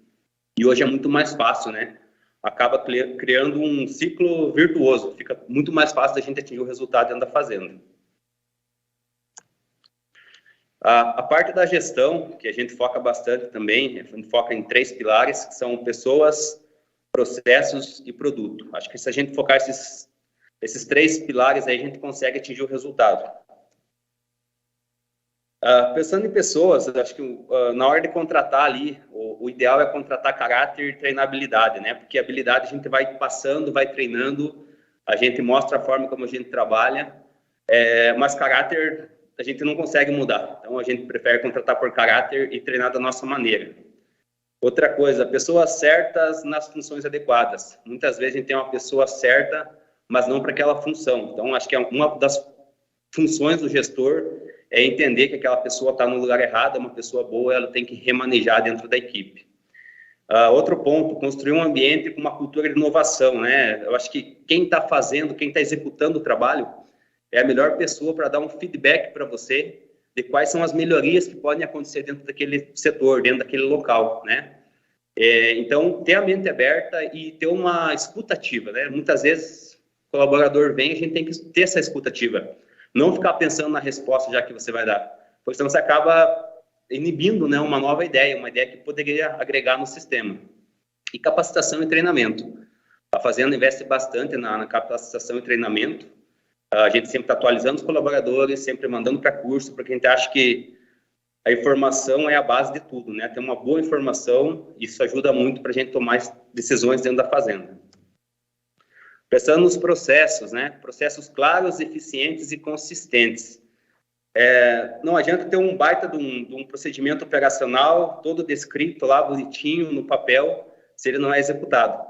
E hoje é muito mais fácil, né? Acaba criando um ciclo virtuoso. Fica muito mais fácil da gente atingir o resultado dentro da fazenda. A parte da gestão, que a gente foca bastante também, a gente foca em 3 pilares, que são pessoas, processos e produto. Acho que se a gente focar esses 3 pilares, aí a gente consegue atingir o resultado. Pensando em pessoas, acho que na hora de contratar ali, o ideal é contratar caráter e treinabilidade, né? Porque habilidade a gente vai passando, vai treinando, a gente mostra a forma como a gente trabalha, mas caráter a gente não consegue mudar. Então, a gente prefere contratar por caráter e treinar da nossa maneira. Outra coisa, pessoas certas nas funções adequadas. Muitas vezes a gente tem uma pessoa certa, mas não para aquela função. Então, acho que uma das funções do gestor é entender que aquela pessoa está no lugar errado, é uma pessoa boa, ela tem que remanejar dentro da equipe. Outro ponto, construir um ambiente com uma cultura de inovação, né? Eu acho que quem está fazendo, quem está executando o trabalho, é a melhor pessoa para dar um feedback para você de quais são as melhorias que podem acontecer dentro daquele setor, dentro daquele local, né? Então, ter a mente aberta e ter uma escuta ativa, né? Muitas vezes, o colaborador vem, a gente tem que ter essa escuta ativa. Não ficar pensando na resposta já que você vai dar, porque senão você acaba inibindo, né, uma nova ideia, uma ideia que poderia agregar no sistema. E capacitação e treinamento. A Fazenda investe bastante na capacitação e treinamento. A gente sempre está atualizando os colaboradores, sempre mandando para curso, porque a gente acha que a informação é a base de tudo, né? Ter uma boa informação, isso ajuda muito para a gente tomar decisões dentro da fazenda. Pensando nos processos, né? Processos claros, eficientes e consistentes. Não adianta ter um baita de um procedimento operacional, todo descrito lá, bonitinho, no papel, se ele não é executado.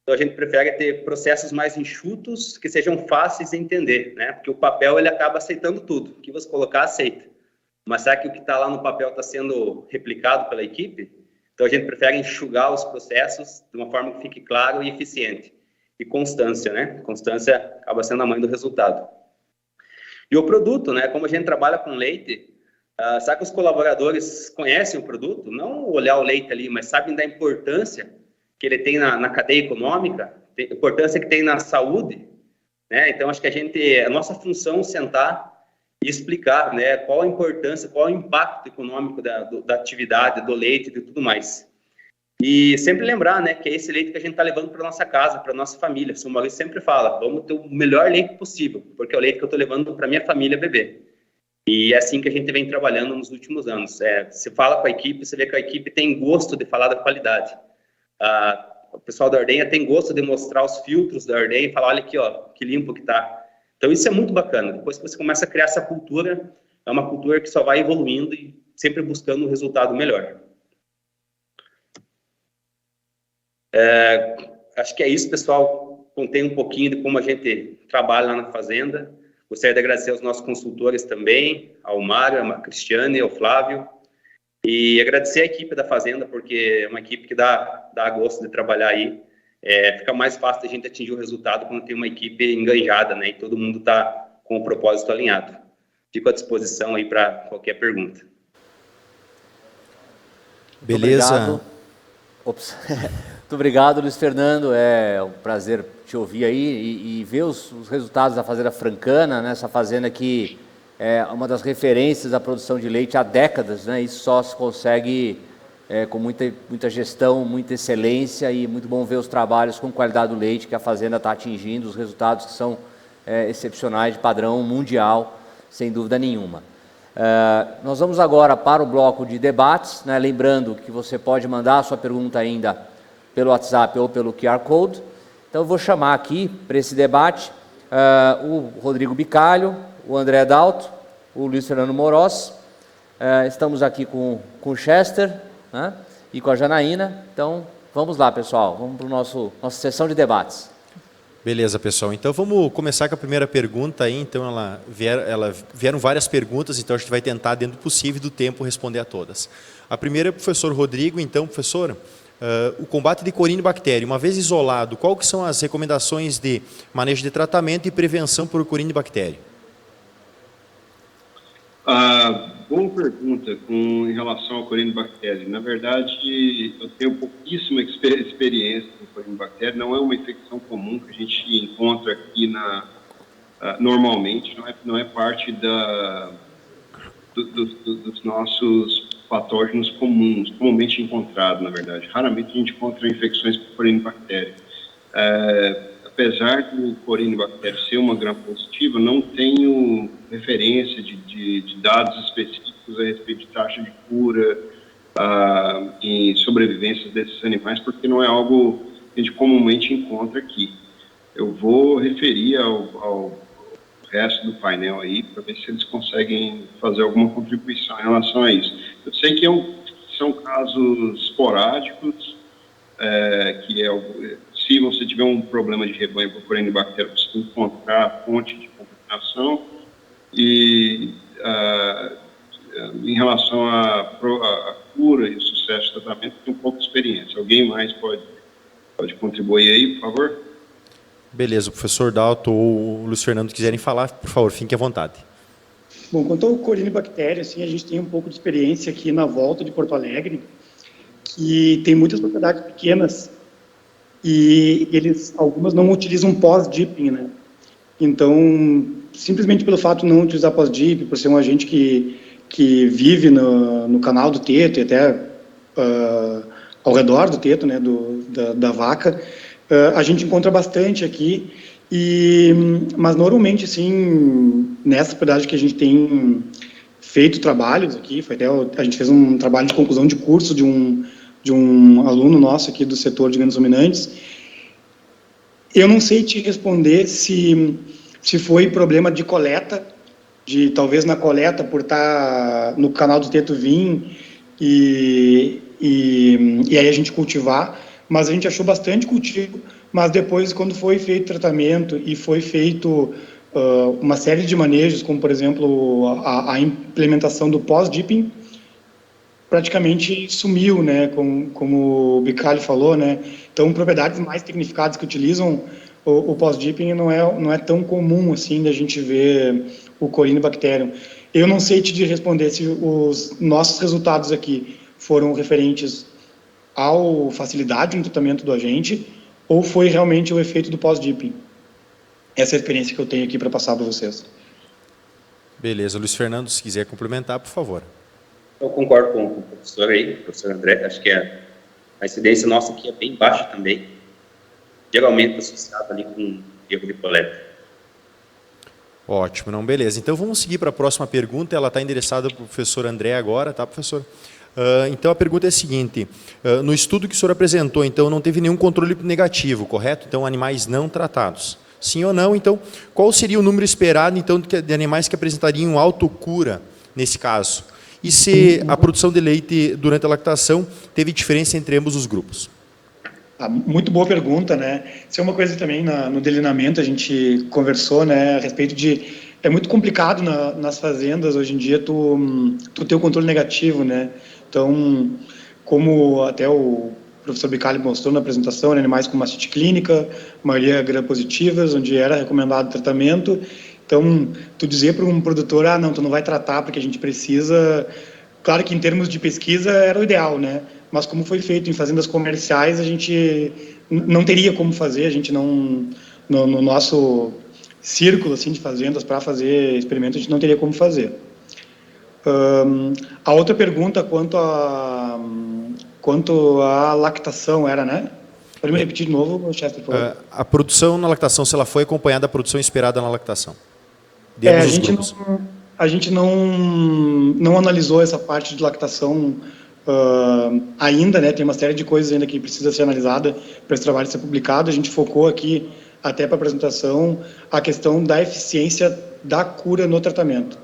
Então, a gente prefere ter processos mais enxutos, que sejam fáceis de entender, né? Porque o papel, ele acaba aceitando tudo. O que você colocar, aceita. Mas será que o que está lá no papel está sendo replicado pela equipe? Então, a gente prefere enxugar os processos de uma forma que fique claro e eficiente. E constância, né? Constância acaba sendo a mãe do resultado. E o produto, né? Como a gente trabalha com leite, será que os colaboradores conhecem o produto? Não olhar o leite ali, mas sabem da importância que ele tem na cadeia econômica, a importância que tem na saúde, né? Então, acho que a nossa função é sentar e explicar, né, qual a importância, qual o impacto econômico da atividade, do leite e de tudo mais. E sempre lembrar, né, que é esse leite que a gente está levando para nossa casa, para nossa família. O São Maurício sempre fala, vamos ter o melhor leite possível, porque é o leite que eu estou levando para minha família beber. E é assim que a gente vem trabalhando nos últimos anos. Você fala com a equipe, você vê que a equipe tem gosto de falar da qualidade. O pessoal da ordenha tem gosto de mostrar os filtros da ordenha e falar, olha aqui, ó, que limpo que tá. Então isso é muito bacana. Depois que você começa a criar essa cultura, é uma cultura que só vai evoluindo e sempre buscando um resultado melhor. Acho que é isso, pessoal. Contei um pouquinho de como a gente trabalha lá na fazenda. Gostaria de agradecer aos nossos consultores também, ao Mário, a Cristiane, ao Flávio. E agradecer a equipe da Fazenda, porque é uma equipe que dá gosto de trabalhar aí. Fica mais fácil de a gente atingir o resultado quando tem uma equipe enganjada, né? E todo mundo está com o propósito alinhado. fico à disposição aí para qualquer pergunta. Beleza. Muito obrigado, Luiz Fernando. É um prazer te ouvir aí e ver os resultados da Fazenda Francana, né? Essa fazenda que é uma das referências da produção de leite há décadas, né? Isso só se consegue com muita gestão, muita excelência, e muito bom ver os trabalhos com qualidade do leite que a fazenda está atingindo, os resultados que são excepcionais, de padrão mundial, sem dúvida nenhuma. Nós vamos agora para o bloco de debates, né? Lembrando que você pode mandar a sua pergunta ainda pelo WhatsApp ou pelo QR Code. Então eu vou chamar aqui para esse debate o Rodrigo Bicalho, o André Dalto, o Luiz Fernando Moroz. Estamos aqui com o Chester, né? E com a Janaína. Então vamos lá, pessoal, vamos para a nossa sessão de debates. Beleza, pessoal. Então vamos começar com a primeira pergunta aí. Então vieram várias perguntas, então a gente vai tentar, dentro do possível do tempo, responder a todas. A primeira é o professor Rodrigo. Então, professor, o combate de corinibactéria, uma vez isolado, qual que são as recomendações de manejo de tratamento e prevenção por corinibactéria? Boa pergunta em relação ao corinibactéria. Na verdade, eu tenho pouquíssima experiência com corinibactéria. Não é uma infecção comum que a gente encontra aqui normalmente. Não é parte dos nossos patógenos comumente encontrados, na verdade. Raramente a gente encontra infecções por corinibactéria. Apesar do corinibactéria ser uma gram-positiva, não tenho referência de dados específicos a respeito de taxa de cura e sobrevivência desses animais, porque não é algo que a gente comumente encontra aqui. Eu vou referir ao resto do painel aí, para ver se eles conseguem fazer alguma contribuição em relação a isso. Eu sei que são casos esporádicos, se você tiver um problema de rebanho por corinibactéria, você tem que encontrar a fonte de contaminação. E em relação à cura e o sucesso do tratamento, tem um pouco de experiência. Alguém mais pode contribuir aí, por favor? Beleza, o professor Dalto ou o Luiz Fernando quiserem falar, por favor, fiquem à vontade. Bom, quanto ao corinibactéria, assim, a gente tem um pouco de experiência aqui na volta de Porto Alegre, que tem muitas propriedades pequenas e algumas não utilizam pós-dipping, né? Então, simplesmente pelo fato de não utilizar pós-dip, por ser um agente que vive no canal do teto e até ao redor do teto, né, da vaca, a gente encontra bastante aqui, mas normalmente, assim, nessa propriedade que a gente tem feito trabalhos aqui, a gente fez um trabalho de conclusão de curso de um aluno nosso aqui do setor de grandes ruminantes. Eu não sei te responder se foi problema de coleta, talvez na coleta por estar no canal do teto vir e aí a gente cultivar, mas a gente achou bastante cultivo, mas depois, quando foi feito tratamento e foi feito uma série de manejos, como por exemplo a implementação do pós-dipping, praticamente sumiu, né, como o Bicalho falou, né. Então, propriedades mais tecnificadas que utilizam o pós-dipping não é tão comum assim da gente ver o corinibacterium. Eu não sei te responder se os nossos resultados aqui foram referentes à facilidade no tratamento do agente ou foi realmente o efeito do pós-dipping. Essa é a experiência que eu tenho aqui para passar para vocês. Beleza. Luiz Fernando, se quiser complementar, por favor. Eu concordo com o professor aí, professor André. Acho que a incidência nossa aqui é bem baixa também, geralmente associada ali com erro de coleta. Ótimo, não, beleza. Então vamos seguir para a próxima pergunta. Ela está endereçada para o professor André agora, tá, professor? Então a pergunta é a seguinte: no estudo que o senhor apresentou, então não teve nenhum controle negativo, correto? Então animais não tratados. Sim ou não? Então qual seria o número esperado então de animais que apresentariam autocura nesse caso? E se a produção de leite durante a lactação teve diferença entre ambos os grupos? Muito boa pergunta, né? Isso é uma coisa também no delineamento a gente conversou, né, a respeito de... É muito complicado nas fazendas hoje em dia tu ter o controle negativo, né? Então, como até o professor Bicalho mostrou na apresentação, né, animais com mastite clínica, maioria gram-positivas, onde era recomendado tratamento, Então, tu dizer para um produtor, não, tu não vai tratar porque a gente precisa... Claro que em termos de pesquisa era o ideal, né? Mas como foi feito em fazendas comerciais, a gente não teria como fazer, a gente não... No nosso círculo assim, de fazendas para fazer experimentos, a gente não teria como fazer. A outra pergunta quanto à lactação era, né? Pode me repetir de novo, Chester, por favor? A produção na lactação, se ela foi acompanhada da produção esperada na lactação? A gente não analisou essa parte de lactação ainda, né? Tem uma série de coisas ainda que precisa ser analisada para esse trabalho ser publicado. A gente focou aqui, até para a apresentação, a questão da eficiência da cura no tratamento.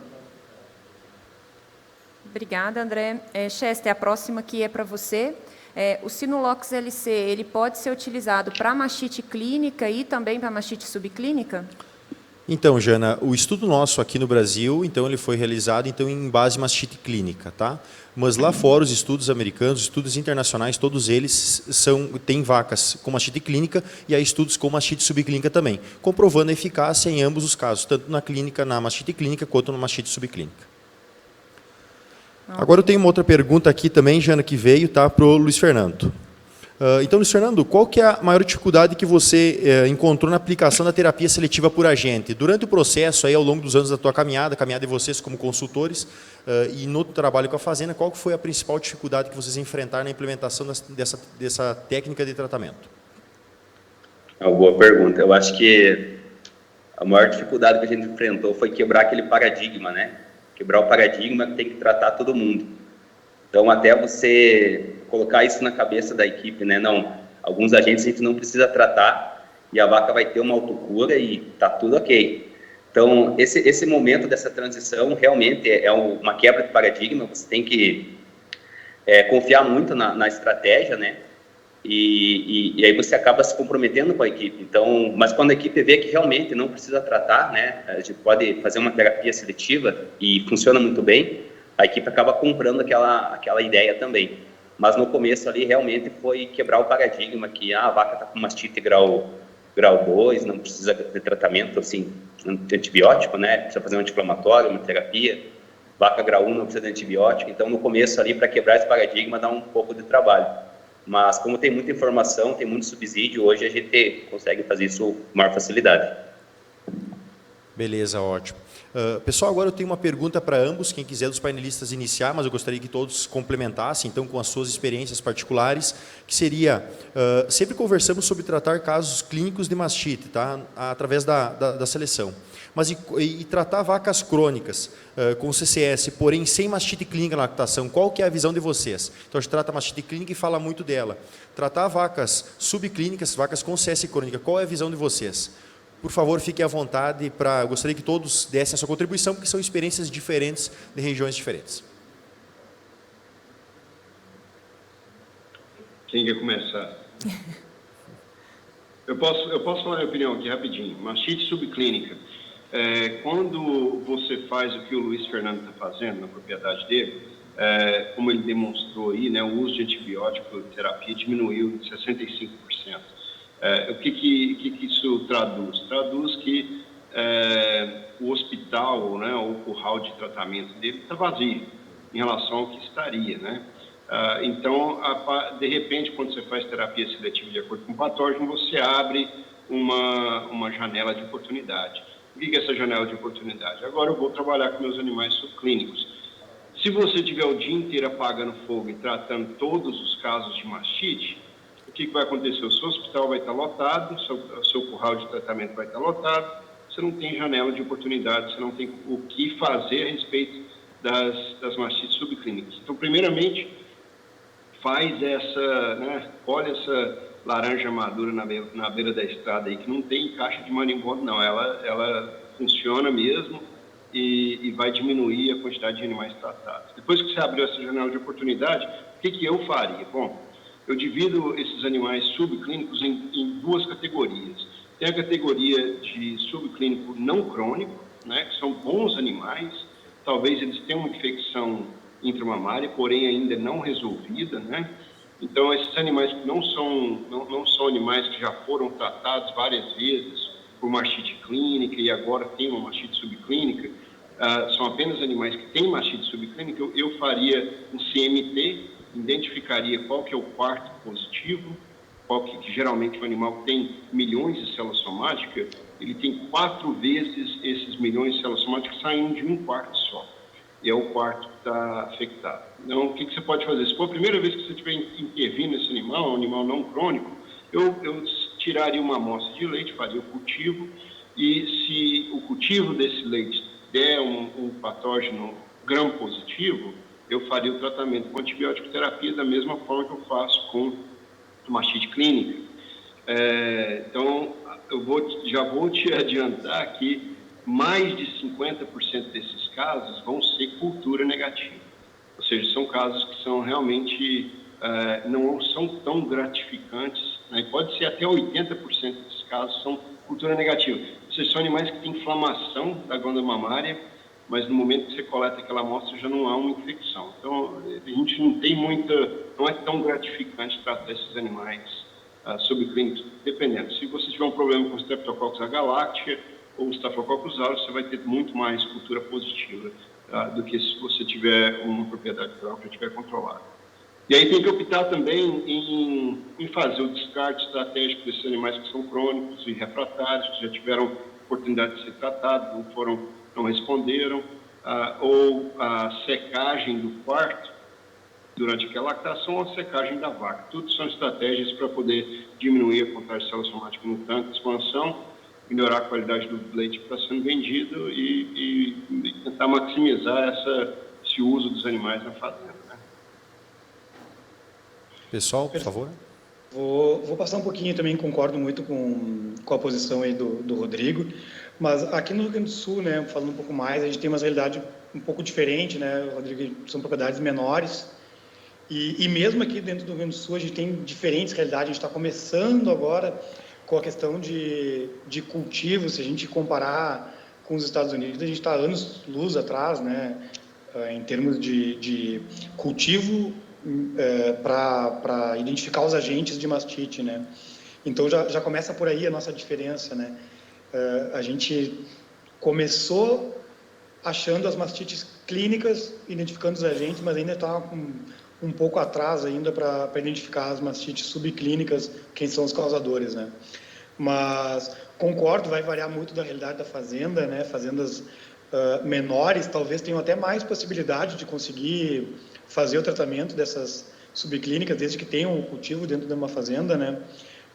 Obrigada, André. Chester, a próxima aqui é para você. O Sinulox LC, ele pode ser utilizado para mastite clínica e também para mastite subclínica? Então, Jana, o estudo nosso aqui no Brasil, então, ele foi realizado em base mastite clínica, tá? Mas lá fora, os estudos americanos, os estudos internacionais, todos eles têm vacas com mastite clínica e há estudos com mastite subclínica também, comprovando a eficácia em ambos os casos, tanto na mastite clínica quanto na mastite subclínica. Agora eu tenho uma outra pergunta aqui também, Jana, que veio, tá, para o Luiz Fernando. Então, Luiz Fernando, qual que é a maior dificuldade que você encontrou na aplicação da terapia seletiva por agente? Durante o processo, aí, ao longo dos anos da tua caminhada de vocês como consultores, e no trabalho com a fazenda, qual que foi a principal dificuldade que vocês enfrentaram na implementação dessa técnica de tratamento? É uma boa pergunta. Eu acho que a maior dificuldade que a gente enfrentou foi quebrar aquele paradigma, né? Quebrar o paradigma que tem que tratar todo mundo. Então, até você colocar isso na cabeça da equipe, né? Não, alguns agentes a gente não precisa tratar e a vaca vai ter uma autocura e tá tudo ok. Então, esse momento dessa transição realmente é uma quebra de paradigma. Você tem que confiar muito na estratégia, né? E aí você acaba se comprometendo com a equipe. Então, mas quando a equipe vê que realmente não precisa tratar, né? A gente pode fazer uma terapia seletiva e funciona muito bem, a equipe acaba comprando aquela ideia também. Mas no começo ali realmente foi quebrar o paradigma que a vaca está com mastite grau 2, não precisa de tratamento assim, de antibiótico, né? Precisa fazer um anti-inflamatório, uma terapia. Vaca grau 1 não precisa de antibiótico. Então no começo ali, para quebrar esse paradigma, dá um pouco de trabalho. Mas como tem muita informação, tem muito subsídio, hoje a gente consegue fazer isso com maior facilidade. Beleza, ótimo. Pessoal, agora eu tenho uma pergunta para ambos, quem quiser dos painelistas iniciar, mas eu gostaria que todos complementassem, então, com as suas experiências particulares, que seria, sempre conversamos sobre tratar casos clínicos de mastite, tá? Através da seleção. Mas e tratar vacas crônicas com CCS, porém sem mastite clínica na lactação, qual que é a visão de vocês? Então, a gente trata mastite clínica e fala muito dela. Tratar vacas subclínicas, vacas com CS crônica, qual é a visão de vocês? Por favor, fiquem à vontade, eu gostaria que todos dessem a sua contribuição, porque são experiências diferentes de regiões diferentes. Quem quer começar? Eu posso falar minha opinião aqui rapidinho. Mastite subclínica. Quando você faz o que o Luiz Fernando está fazendo na propriedade dele, como ele demonstrou aí, né, o uso de antibiótico terapia diminuiu em 65%. O que isso traduz? Traduz que o hospital, né, ou o curral de tratamento dele está vazio em relação ao que estaria, né? Então, de repente, quando você faz terapia seletiva de acordo com o patógeno, você abre uma janela de oportunidade. O que é essa janela de oportunidade? Agora eu vou trabalhar com meus animais subclínicos. Se você tiver o dia inteiro apagando fogo e tratando todos os casos de mastite, o que vai acontecer? O seu hospital vai estar lotado, o seu curral de tratamento vai estar lotado, você não tem janela de oportunidade, você não tem o que fazer a respeito das mastites subclínicas. Então, primeiramente, colhe essa laranja madura na beira da estrada aí, que não tem caixa de marimbondo, não. Ela funciona mesmo e vai diminuir a quantidade de animais tratados. Depois que você abriu essa janela de oportunidade, o que eu faria? Bom, eu divido esses animais subclínicos em duas categorias. Tem a categoria de subclínico não crônico, né, que são bons animais, talvez eles tenham uma infecção intramamária, porém ainda não resolvida, né? Então, esses animais que não são animais que já foram tratados várias vezes por mastite clínica e agora tem uma mastite subclínica, são apenas animais que têm mastite subclínica, eu faria um CMT, identificaria qual que é o quarto positivo, qual que geralmente o animal que tem milhões de células somáticas, ele tem 4 vezes esses milhões de células somáticas saindo de um quarto só. E é o quarto que está afetado. Então, o que você pode fazer? Se for a primeira vez que você estiver intervindo nesse animal, um animal não crônico, eu tiraria uma amostra de leite, faria o cultivo, e se o cultivo desse leite der um patógeno gram-positivo, eu faria o tratamento com antibiótico terapia da mesma forma que eu faço com mastite clínica. Então, já vou te adiantar que mais de 50% desses casos vão ser cultura negativa. Ou seja, são casos que são realmente, não são tão gratificantes, né? Pode ser até 80% desses casos são cultura negativa. Ou seja, são animais que têm inflamação da glândula mamária, mas no momento que você coleta aquela amostra já não há uma infecção. Então, a gente não é tão gratificante tratar esses animais subclínicos, dependendo. Se você tiver um problema com Streptococcus agalactiae ou Staphylococcus aureus, você vai ter muito mais cultura positiva do que se você tiver uma propriedade rural que já estiver controlada. E aí tem que optar também em fazer o descarte estratégico desses animais que são crônicos e refratários, que já tiveram oportunidade de ser tratados, não responderam, ou a secagem do quarto durante aquela lactação ou a secagem da vaca. Tudo são estratégias para poder diminuir a contagem de células somáticas no tanque de expansão, melhorar a qualidade do leite que está sendo vendido e tentar maximizar esse uso dos animais na fazenda. Né? Pessoal, por favor. Vou passar um pouquinho também, concordo muito com a posição aí do Rodrigo, mas aqui no Rio Grande do Sul, né, falando um pouco mais, a gente tem uma realidade um pouco diferente, né, Rodrigo, são propriedades menores, e mesmo aqui dentro do Rio Grande do Sul a gente tem diferentes realidades, a gente está começando agora com a questão de cultivo, se a gente comparar com os Estados Unidos, a gente está anos-luz atrás, né, em termos de cultivo para identificar os agentes de mastite, né? Então já começa por aí a nossa diferença, né? A gente começou achando as mastites clínicas, identificando os agentes, mas ainda está um pouco atrás ainda para identificar as mastites subclínicas, quem são os causadores, né? Mas concordo, vai variar muito da realidade da fazenda, né? Fazendas menores talvez tenham até mais possibilidade de conseguir fazer o tratamento dessas subclínicas, desde que tenham o cultivo dentro de uma fazenda, né?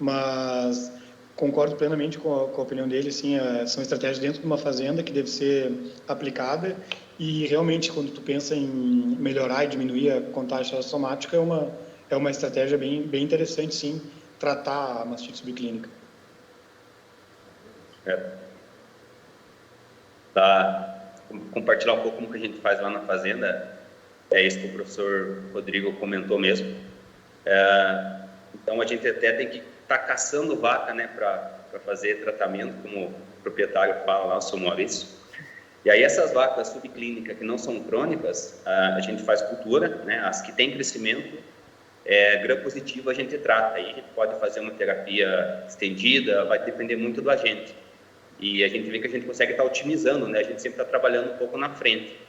Mas concordo plenamente com a opinião dele, sim, são estratégias dentro de uma fazenda que deve ser aplicada e realmente quando tu pensa em melhorar e diminuir a contagem somática é uma estratégia bem interessante, sim, tratar a mastite subclínica. Compartilhar um pouco como que a gente faz lá na fazenda. É isso que o professor Rodrigo comentou mesmo. Então, a gente até tem que estar caçando vaca, né, para fazer tratamento, como o proprietário fala lá, o seu Maurício. E aí, essas vacas subclínicas que não são crônicas, a gente faz cultura, né, as que têm crescimento, gram-positivo a gente trata. Aí a gente pode fazer uma terapia estendida, vai depender muito do agente. E a gente vê que a gente consegue estar otimizando, né, a gente sempre está trabalhando um pouco na frente.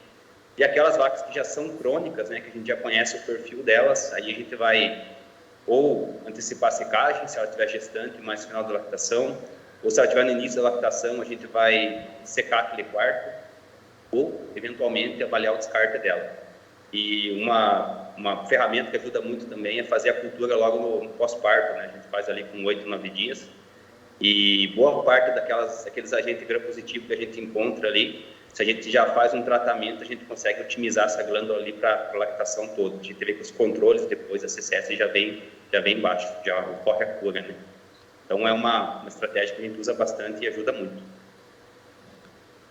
E aquelas vacas que já são crônicas, né, que a gente já conhece o perfil delas, aí a gente vai ou antecipar a secagem, se ela estiver gestante, mais final da lactação, ou se ela estiver no início da lactação, a gente vai secar aquele quarto, ou, eventualmente, avaliar o descarte dela. E uma ferramenta que ajuda muito também é fazer a cultura logo no pós-parto, né, a gente faz ali com 8, 9 dias, e boa parte daqueles agentes gram-positivos que a gente encontra ali, se a gente já faz um tratamento, a gente consegue otimizar essa glândula ali para a lactação toda. A gente vê que os controles depois da CCS já vem baixo, já ocorre a cura, né? Então é uma estratégia que a gente usa bastante e ajuda muito.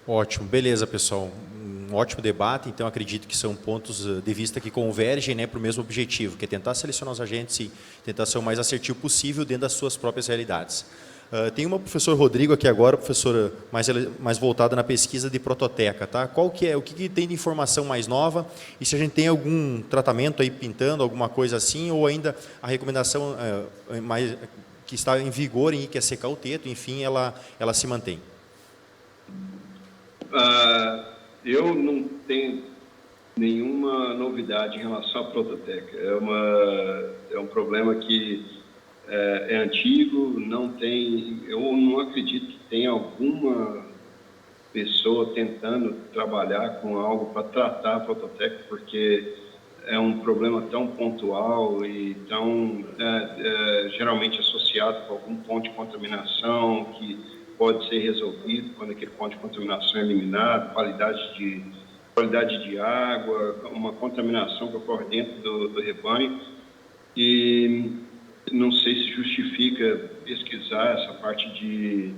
Ótimo, beleza, pessoal. Um ótimo debate, então acredito que são pontos de vista que convergem, né, para o mesmo objetivo, que é tentar selecionar os agentes e tentar ser o mais assertivo possível dentro das suas próprias realidades. Tem uma professor Rodrigo aqui agora, professora mais voltada na pesquisa de prototeca, tá? O que tem de informação mais nova e se a gente tem algum tratamento aí pintando, alguma coisa assim, ou ainda a recomendação que está em vigor em que é secar o teto, enfim, ela se mantém? Eu não tenho nenhuma novidade em relação à Prototec. É um problema que é antigo, eu não acredito que tenha alguma pessoa tentando trabalhar com algo para tratar a Prototec, porque é um problema tão pontual e tão geralmente associado com algum ponto de contaminação que pode ser resolvido quando aquele ponto de contaminação é eliminado, qualidade de água, uma contaminação que ocorre dentro do rebanho. E não sei se justifica pesquisar essa parte de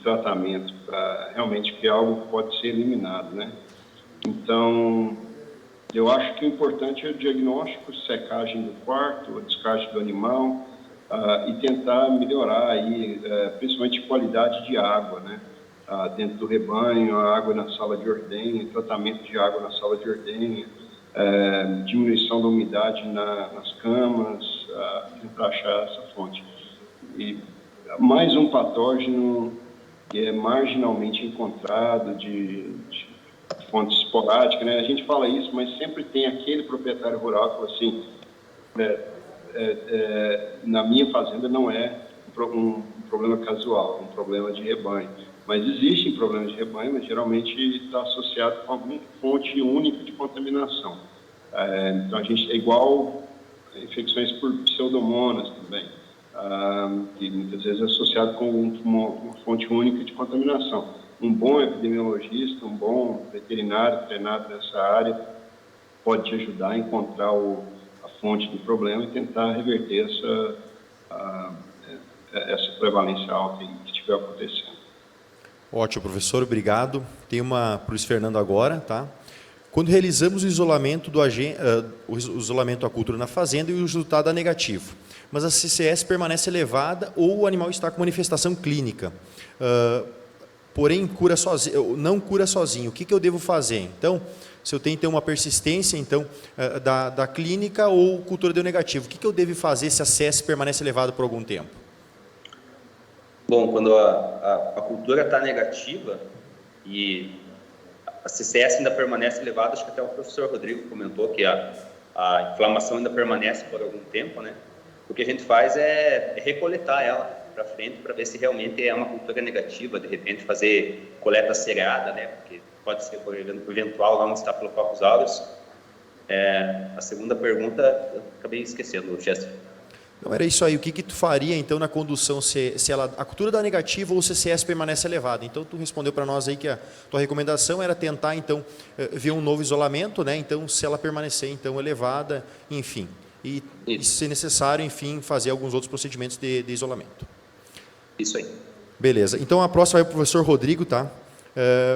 tratamento para realmente que algo pode ser eliminado, né? Então, eu acho que o importante é o diagnóstico, secagem do quarto, a descarte do animal, e tentar melhorar aí, principalmente qualidade de água, né? Dentro do rebanho, a água na sala de ordenha, tratamento de água na sala de ordenha, diminuição da umidade nas camas, tentar achar essa fonte. E mais um patógeno que é marginalmente encontrado de fontes esporádicas, né? A gente fala isso, mas sempre tem aquele proprietário rural que fala assim, na minha fazenda não é um problema casual, é um problema de rebanho. Mas existem problemas de rebanho, mas geralmente está associado com alguma fonte única de contaminação. Então, a gente é igual infecções por pseudomonas também, que muitas vezes é associado com uma fonte única de contaminação. Um bom epidemiologista, um bom veterinário treinado nessa área pode te ajudar a encontrar a fonte do problema e tentar reverter essa prevalência alta que estiver acontecendo. Ótimo, professor, obrigado. Tem uma para o Luiz Fernando agora, tá? Quando realizamos o isolamento da cultura na fazenda e o resultado é negativo, mas a CCS permanece elevada ou o animal está com manifestação clínica, porém não cura sozinho, o que eu devo fazer? Então, se eu tenho então uma persistência então, da clínica ou cultura deu negativo, o que eu devo fazer se a CS permanece elevada por algum tempo? Bom, quando a cultura está negativa e a CCS ainda permanece elevada, acho que até o professor Rodrigo comentou que a inflamação ainda permanece por algum tempo, né? O que a gente faz é recoletar ela para frente para ver se realmente é uma cultura negativa, de repente fazer coleta seriada, né? Porque pode ser por eventual lá um Staphylococcus aureus. A segunda pergunta, eu acabei esquecendo, Chester. Não, era isso aí. O que tu faria, então, na condução, se a cultura dá negativa ou o CCS permanece elevado? Então, tu respondeu para nós aí que a tua recomendação era tentar, então, ver um novo isolamento, né? Então, se ela permanecer, então, elevada, enfim. E se necessário, enfim, fazer alguns outros procedimentos de isolamento. Isso aí. Beleza. Então, a próxima vai para o professor Rodrigo, tá?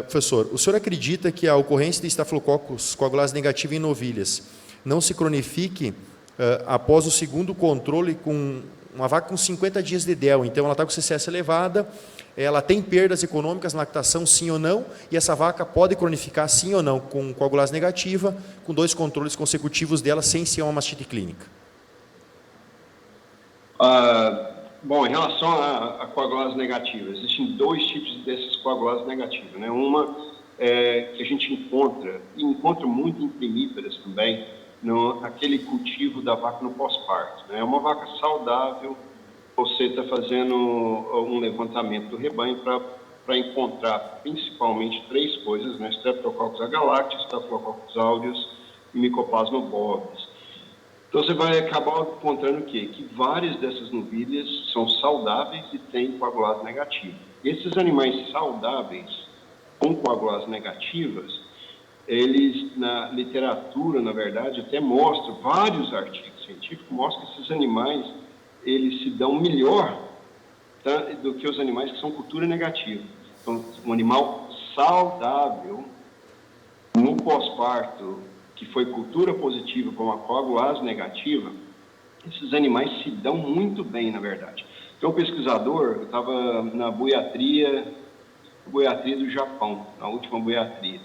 Professor, o senhor acredita que a ocorrência de Staphylococcus coagulase negativa em novilhas não se cronifique após o segundo controle com uma vaca com 50 dias de DEL? Então, ela está com CCS elevada, ela tem perdas econômicas na lactação, sim ou não, e essa vaca pode cronificar, sim ou não, com coagulase negativa, com 2 controles consecutivos dela, sem ser uma mastite clínica. Bom, em relação à coagulase negativa, existem 2 tipos dessas coagulases negativas, né? Uma que a gente encontra muito em primíparas também, aquele cultivo da vaca no pós-parto, né? É uma vaca saudável, você está fazendo um levantamento do rebanho para encontrar principalmente 3 coisas, né? Streptococcus agalactius, Staphylococcus aureus e Mycoplasma bovis. Então você vai acabar encontrando o quê? Que várias dessas novilhas são saudáveis e têm coagulase negativa. Esses animais saudáveis com coagulase negativas, eles, na literatura, na verdade, até mostram, vários artigos científicos mostram que esses animais, eles se dão melhor, tá, do que os animais que são cultura negativa. Então, um animal saudável, no pós-parto, que foi cultura positiva com a coagulase negativa, esses animais se dão muito bem, na verdade. Então, um pesquisador, eu estava na boiatria do Japão, na última boiatria,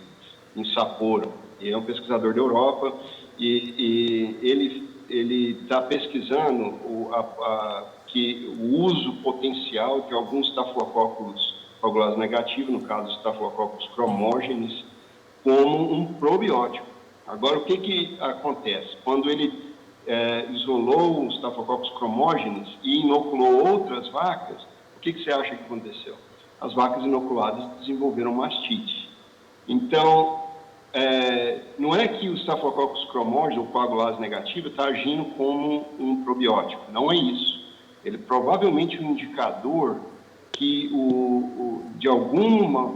em Sapporo. Ele é um pesquisador da Europa e ele está pesquisando que o potencial de alguns Staphylococcus coagulase negativos, no caso Staphylococcus chromogenes, como um probiótico. Agora, o que acontece? Quando ele isolou os Staphylococcus chromogenes e inoculou outras vacas, o que você acha que aconteceu? As vacas inoculadas desenvolveram mastite. Então, não é que o Staphylococcus chromogenes, ou coagulase negativa, está agindo como um probiótico. Não é isso. Ele provavelmente é um indicador que de alguma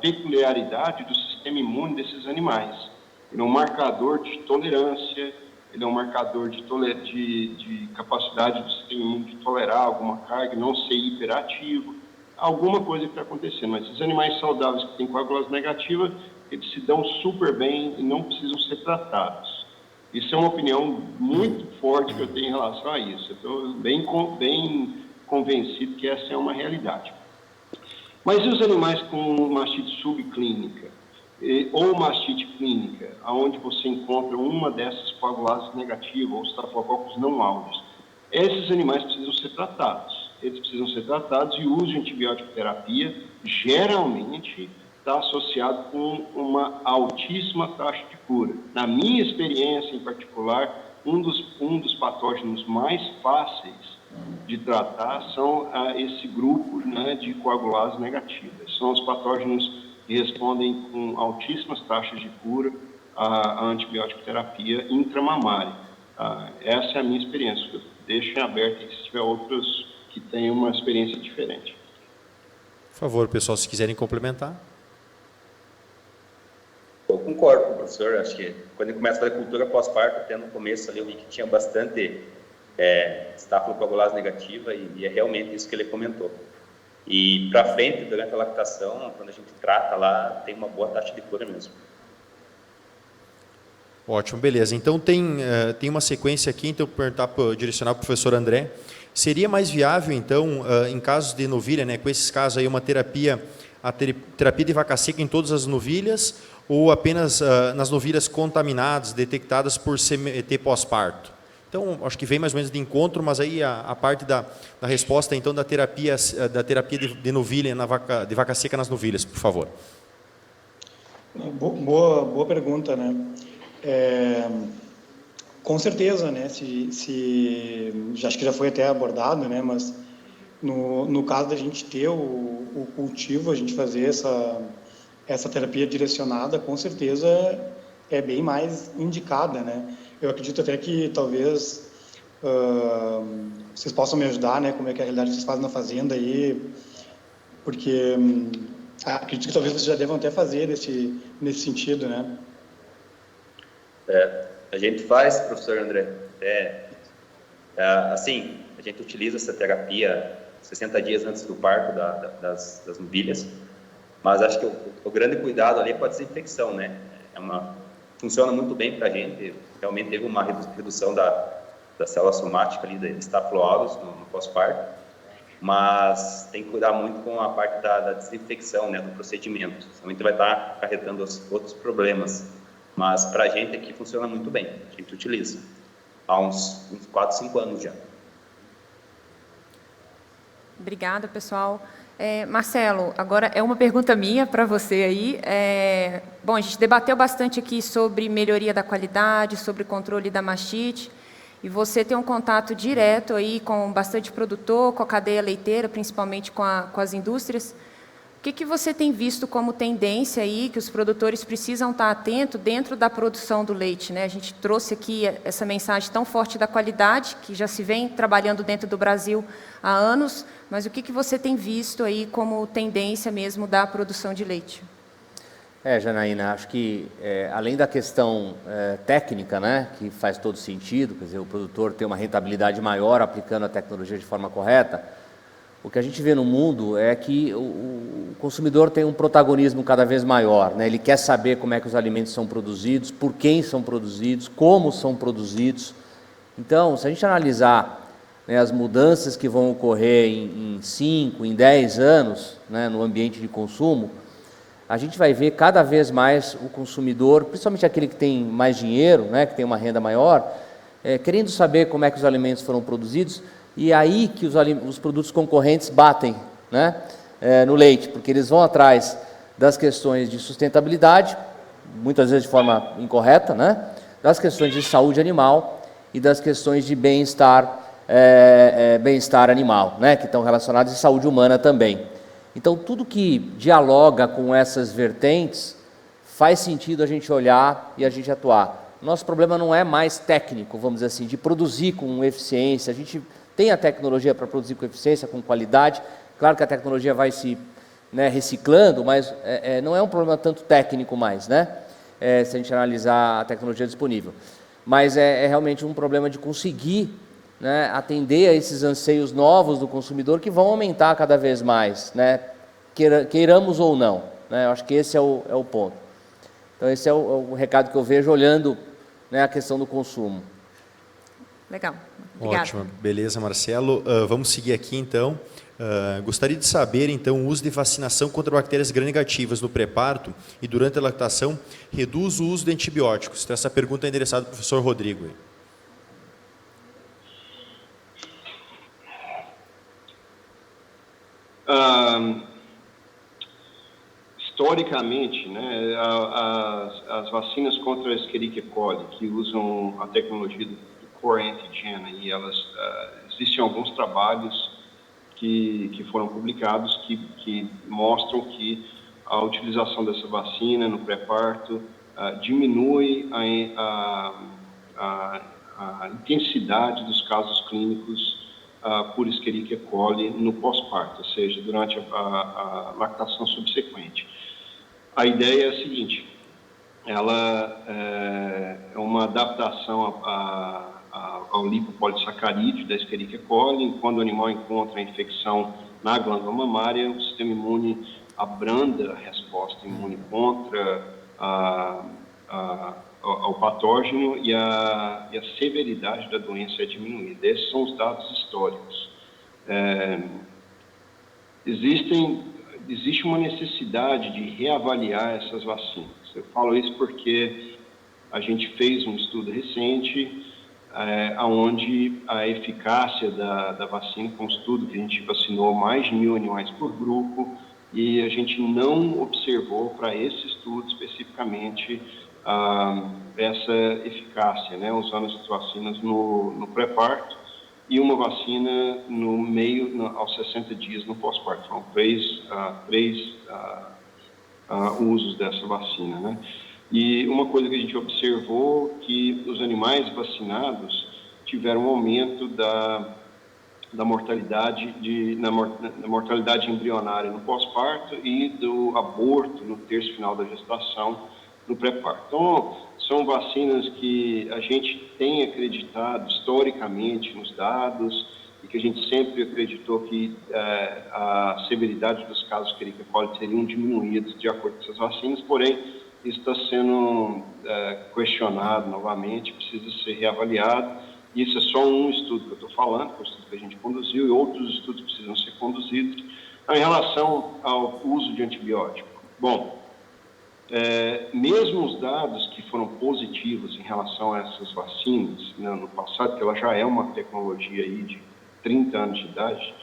peculiaridade do sistema imune desses animais. Ele é um marcador de tolerância, ele é um marcador de capacidade do sistema imune de tolerar alguma carga, não ser hiperativo, alguma coisa que está acontecendo. Mas esses animais saudáveis que têm coagulase negativa, eles se dão super bem e não precisam ser tratados. Isso é uma opinião muito forte que eu tenho em relação a isso. Eu estou bem convencido que essa é uma realidade. Mas e os animais com mastite subclínica ou mastite clínica, onde você encontra uma dessas coagulases negativas ou Staphylococcus não aureus? Esses animais precisam ser tratados. Eles precisam ser tratados e o uso de antibiótico terapia geralmente está associado com uma altíssima taxa de cura. Na minha experiência em particular, um dos patógenos mais fáceis de tratar são esse grupo, né, de coagulase negativas. São os patógenos que respondem com altíssimas taxas de cura à antibiótico terapia intramamária. Essa é a minha experiência. Eu deixo em aberto se tiver outros que tenham uma experiência diferente. Por favor, pessoal, se quiserem complementar. Eu concordo com o professor. Acho que quando ele começa a fazer cultura pós-parto, até no começo ali eu vi que tinha bastante estafilocoagulase negativa e é realmente isso que ele comentou. E para frente, durante a lactação, quando a gente trata lá, tem uma boa taxa de cura mesmo. Ótimo, beleza. Então tem uma sequência aqui, então direcionar para o professor André. Seria mais viável, então, em casos de novilha, né, com esses casos aí, uma terapia de vaca seca em todas as novilhas ou apenas nas novilhas contaminadas, detectadas por CMT pós-parto? Então, acho que vem mais ou menos de encontro, mas aí a parte da resposta, então, da terapia de novilha, de vaca seca nas novilhas, por favor. Boa pergunta, né? Com certeza, né? Acho que já foi até abordado, né? Mas no caso da gente ter o cultivo, a gente fazer essa terapia direcionada, com certeza é bem mais indicada, né? Eu acredito até que talvez vocês possam me ajudar, né? Como é que é a realidade que vocês fazem na fazenda aí, porque acredito que talvez vocês já devam até fazer nesse sentido, né? A gente faz, professor André. Assim, a gente utiliza essa terapia 60 dias antes do parto das novilhas, mas acho que o grande cuidado ali é com a desinfecção, né? Funciona muito bem para a gente. Realmente teve uma redução da célula somática ali, de Staphylo aureus no pós-parto, mas tem que cuidar muito com a parte da desinfecção, né, do procedimento. Senão a gente vai estar acarretando outros problemas. Mas para a gente aqui funciona muito bem, a gente utiliza há uns 4, 5 anos já. Obrigada, pessoal. Marcelo, agora é uma pergunta minha para você aí. Bom, a gente debateu bastante aqui sobre melhoria da qualidade, sobre controle da mastite, e você tem um contato direto aí com bastante produtor, com a cadeia leiteira, principalmente com as indústrias. O que você tem visto como tendência aí que os produtores precisam estar atentos dentro da produção do leite, né? A gente trouxe aqui essa mensagem tão forte da qualidade, que já se vem trabalhando dentro do Brasil há anos, mas o que você tem visto aí como tendência mesmo da produção de leite? Janaína, acho que além da questão técnica, né, que faz todo sentido, quer dizer, o produtor ter uma rentabilidade maior aplicando a tecnologia de forma correta, o que a gente vê no mundo é que o consumidor tem um protagonismo cada vez maior, né? Ele quer saber como é que os alimentos são produzidos, por quem são produzidos, como são produzidos. Então, se a gente analisar, né, as mudanças que vão ocorrer em 5, em 10 anos, né, no ambiente de consumo, a gente vai ver cada vez mais o consumidor, principalmente aquele que tem mais dinheiro, né, que tem uma renda maior, querendo saber como é que os alimentos foram produzidos, E é aí que os produtos concorrentes batem, né, no leite, porque eles vão atrás das questões de sustentabilidade, muitas vezes de forma incorreta, né, das questões de saúde animal e das questões de bem-estar animal, né, que estão relacionadas à saúde humana também. Então, tudo que dialoga com essas vertentes faz sentido a gente olhar e a gente atuar. Nosso problema não é mais técnico, vamos dizer assim, de produzir com eficiência. A gente tem a tecnologia para produzir com eficiência, com qualidade. Claro que a tecnologia vai se, né, reciclando, mas não é um problema tanto técnico mais, né? Se a gente analisar a tecnologia disponível. Mas é realmente um problema de conseguir, né, atender a esses anseios novos do consumidor que vão aumentar cada vez mais, né, queiramos ou não, né? Eu acho que esse é o ponto. Então esse é o recado que eu vejo olhando, né, a questão do consumo. Legal. Obrigada. Ótimo, beleza, Marcelo. Vamos seguir aqui então. Gostaria de saber então o uso de vacinação contra bactérias gram-negativas no pré-parto e durante a lactação reduz o uso de antibióticos. Então essa pergunta é endereçada ao professor Rodrigo. Historicamente, né, as vacinas contra a Escherichia coli, que usam a tecnologia do core antigen, e existem alguns trabalhos que foram publicados que mostram que a utilização dessa vacina no pré-parto diminui a intensidade dos casos clínicos por Escherichia coli no pós-parto, ou seja, durante a lactação subsequente. A ideia é a seguinte: ela é uma adaptação ao lipopolissacarídeo da Escherichia coli. Quando o animal encontra a infecção na glândula mamária, o sistema imune abranda a resposta imune contra ao patógeno e a severidade da doença é diminuída. Esses são os dados históricos. Existe uma necessidade de reavaliar essas vacinas. Eu falo isso porque a gente fez um estudo recente onde a eficácia da vacina, com um estudo que a gente vacinou mais de 1.000 animais por grupo, e a gente não observou para esse estudo especificamente essa eficácia, né, usando as vacinas no pré-parto e uma vacina aos 60 dias no pós-parto. São três usos dessa vacina, né? E uma coisa que a gente observou que os animais vacinados tiveram um aumento da mortalidade na mortalidade embrionária no pós-parto e do aborto no terço final da gestação no pré-parto. Então, são vacinas que a gente tem acreditado historicamente nos dados e que a gente sempre acreditou que a severidade dos casos de Escherichia coli seriam diminuídos de acordo com essas vacinas, porém, isso está sendo questionado novamente, precisa ser reavaliado. Isso é só um estudo que eu estou falando, que é o estudo que a gente conduziu, e outros estudos precisam ser conduzidos. Em relação ao uso de antibiótico, bom, mesmo os dados que foram positivos em relação a essas vacinas, né, no passado, que ela já é uma tecnologia aí de 30 anos de idade,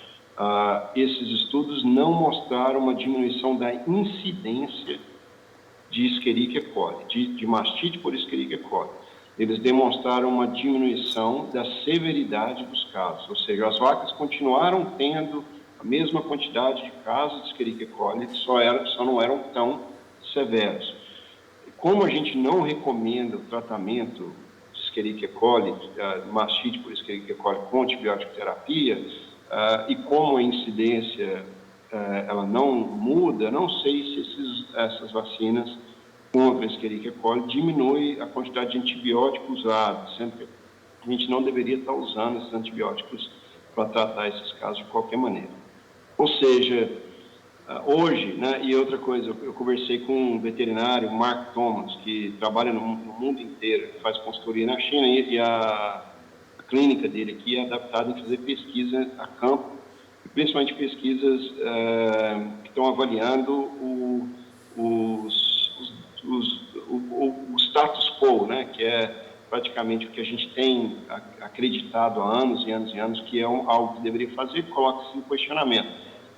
esses estudos não mostraram uma diminuição da incidência de Escherichia coli, de mastite por Escherichia coli. Eles demonstraram uma diminuição da severidade dos casos, ou seja, as vacas continuaram tendo a mesma quantidade de casos de Escherichia coli, só não eram tão severos. Como a gente não recomenda o tratamento de Escherichia coli, mastite por Escherichia coli com antibiótico terapia, e como a incidência ela não muda, não sei se essas vacinas contra a Escherichia coli diminui a quantidade de antibióticos usados, sendo que a gente não deveria estar usando esses antibióticos para tratar esses casos de qualquer maneira. Ou seja, hoje, né, e outra coisa, eu conversei com um veterinário, Mark Thomas, que trabalha no mundo inteiro, faz consultoria na China, e a clínica dele aqui é adaptada em fazer pesquisa a campo, principalmente pesquisas que estão avaliando o status quo, né, que é praticamente o que a gente tem acreditado há anos e anos e anos, que é algo que deveria fazer, coloca-se em questionamento.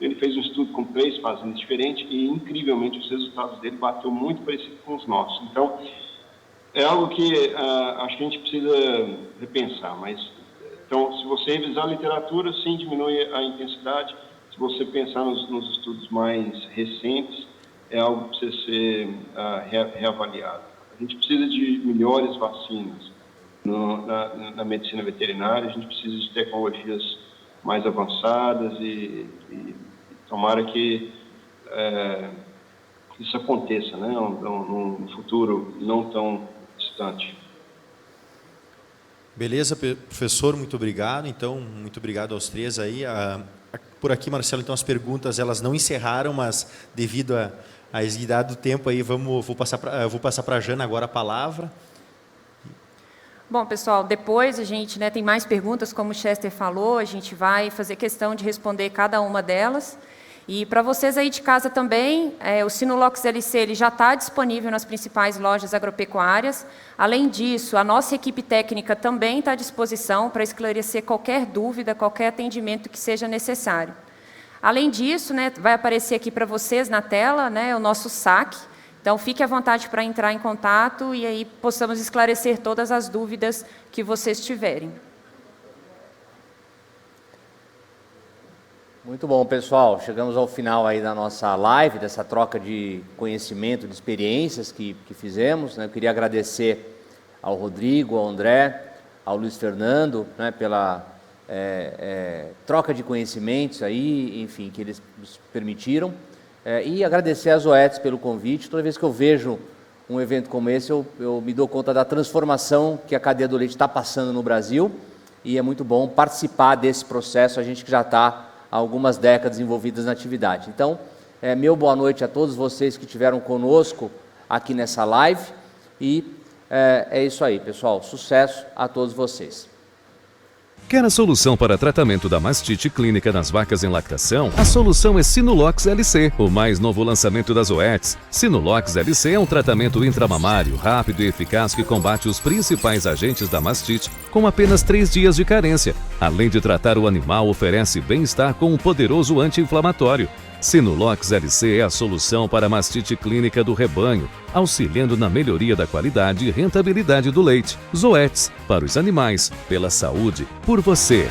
Ele fez um estudo com 3 fazendas diferentes e, incrivelmente, os resultados dele bateu muito parecido com os nossos. Então, é algo que acho que a gente precisa repensar, mas, então, se você revisar a literatura, sim, diminui a intensidade. Se você pensar nos estudos mais recentes, é algo que precisa ser reavaliado. A gente precisa de melhores vacinas na medicina veterinária, a gente precisa de tecnologias mais avançadas e tomara que isso aconteça, né, num futuro não tão distante. Beleza, professor, muito obrigado. Então, muito obrigado aos 3 aí. Por aqui, Marcelo, então as perguntas elas não encerraram, mas devido a exiguidade do tempo aí, vou passar para a Jana agora a palavra. Bom, pessoal, depois a gente tem mais perguntas, como o Chester falou, a gente vai fazer questão de responder cada uma delas. E para vocês aí de casa também, o Sinolox LC ele já está disponível nas principais lojas agropecuárias. Além disso, a nossa equipe técnica também está à disposição para esclarecer qualquer dúvida, qualquer atendimento que seja necessário. Além disso, vai aparecer aqui para vocês na tela o nosso saque. Então, fique à vontade para entrar em contato e aí possamos esclarecer todas as dúvidas que vocês tiverem. Muito bom, pessoal. Chegamos ao final aí da nossa live, dessa troca de conhecimento, de experiências que fizemos. Eu queria agradecer ao Rodrigo, ao André, ao Luiz Fernando, pela troca de conhecimentos aí, enfim, que eles nos permitiram. E agradecer às Zoetis pelo convite. Toda vez que eu vejo um evento como esse, eu me dou conta da transformação que a cadeia do leite está passando no Brasil. E é muito bom participar desse processo, a gente que já está há algumas décadas envolvidas na atividade. Então, meu boa noite a todos vocês que estiveram conosco aqui nessa live. E é isso aí, pessoal. Sucesso a todos vocês. Quer a solução para tratamento da mastite clínica nas vacas em lactação? A solução é Sinolox LC, o mais novo lançamento das Zoetis. Sinolox LC é um tratamento intramamário, rápido e eficaz que combate os principais agentes da mastite com apenas 3 dias de carência. Além de tratar o animal, oferece bem-estar com um poderoso anti-inflamatório. Sinolox LC é a solução para a mastite clínica do rebanho, auxiliando na melhoria da qualidade e rentabilidade do leite. Zoetis, para os animais, pela saúde, por você.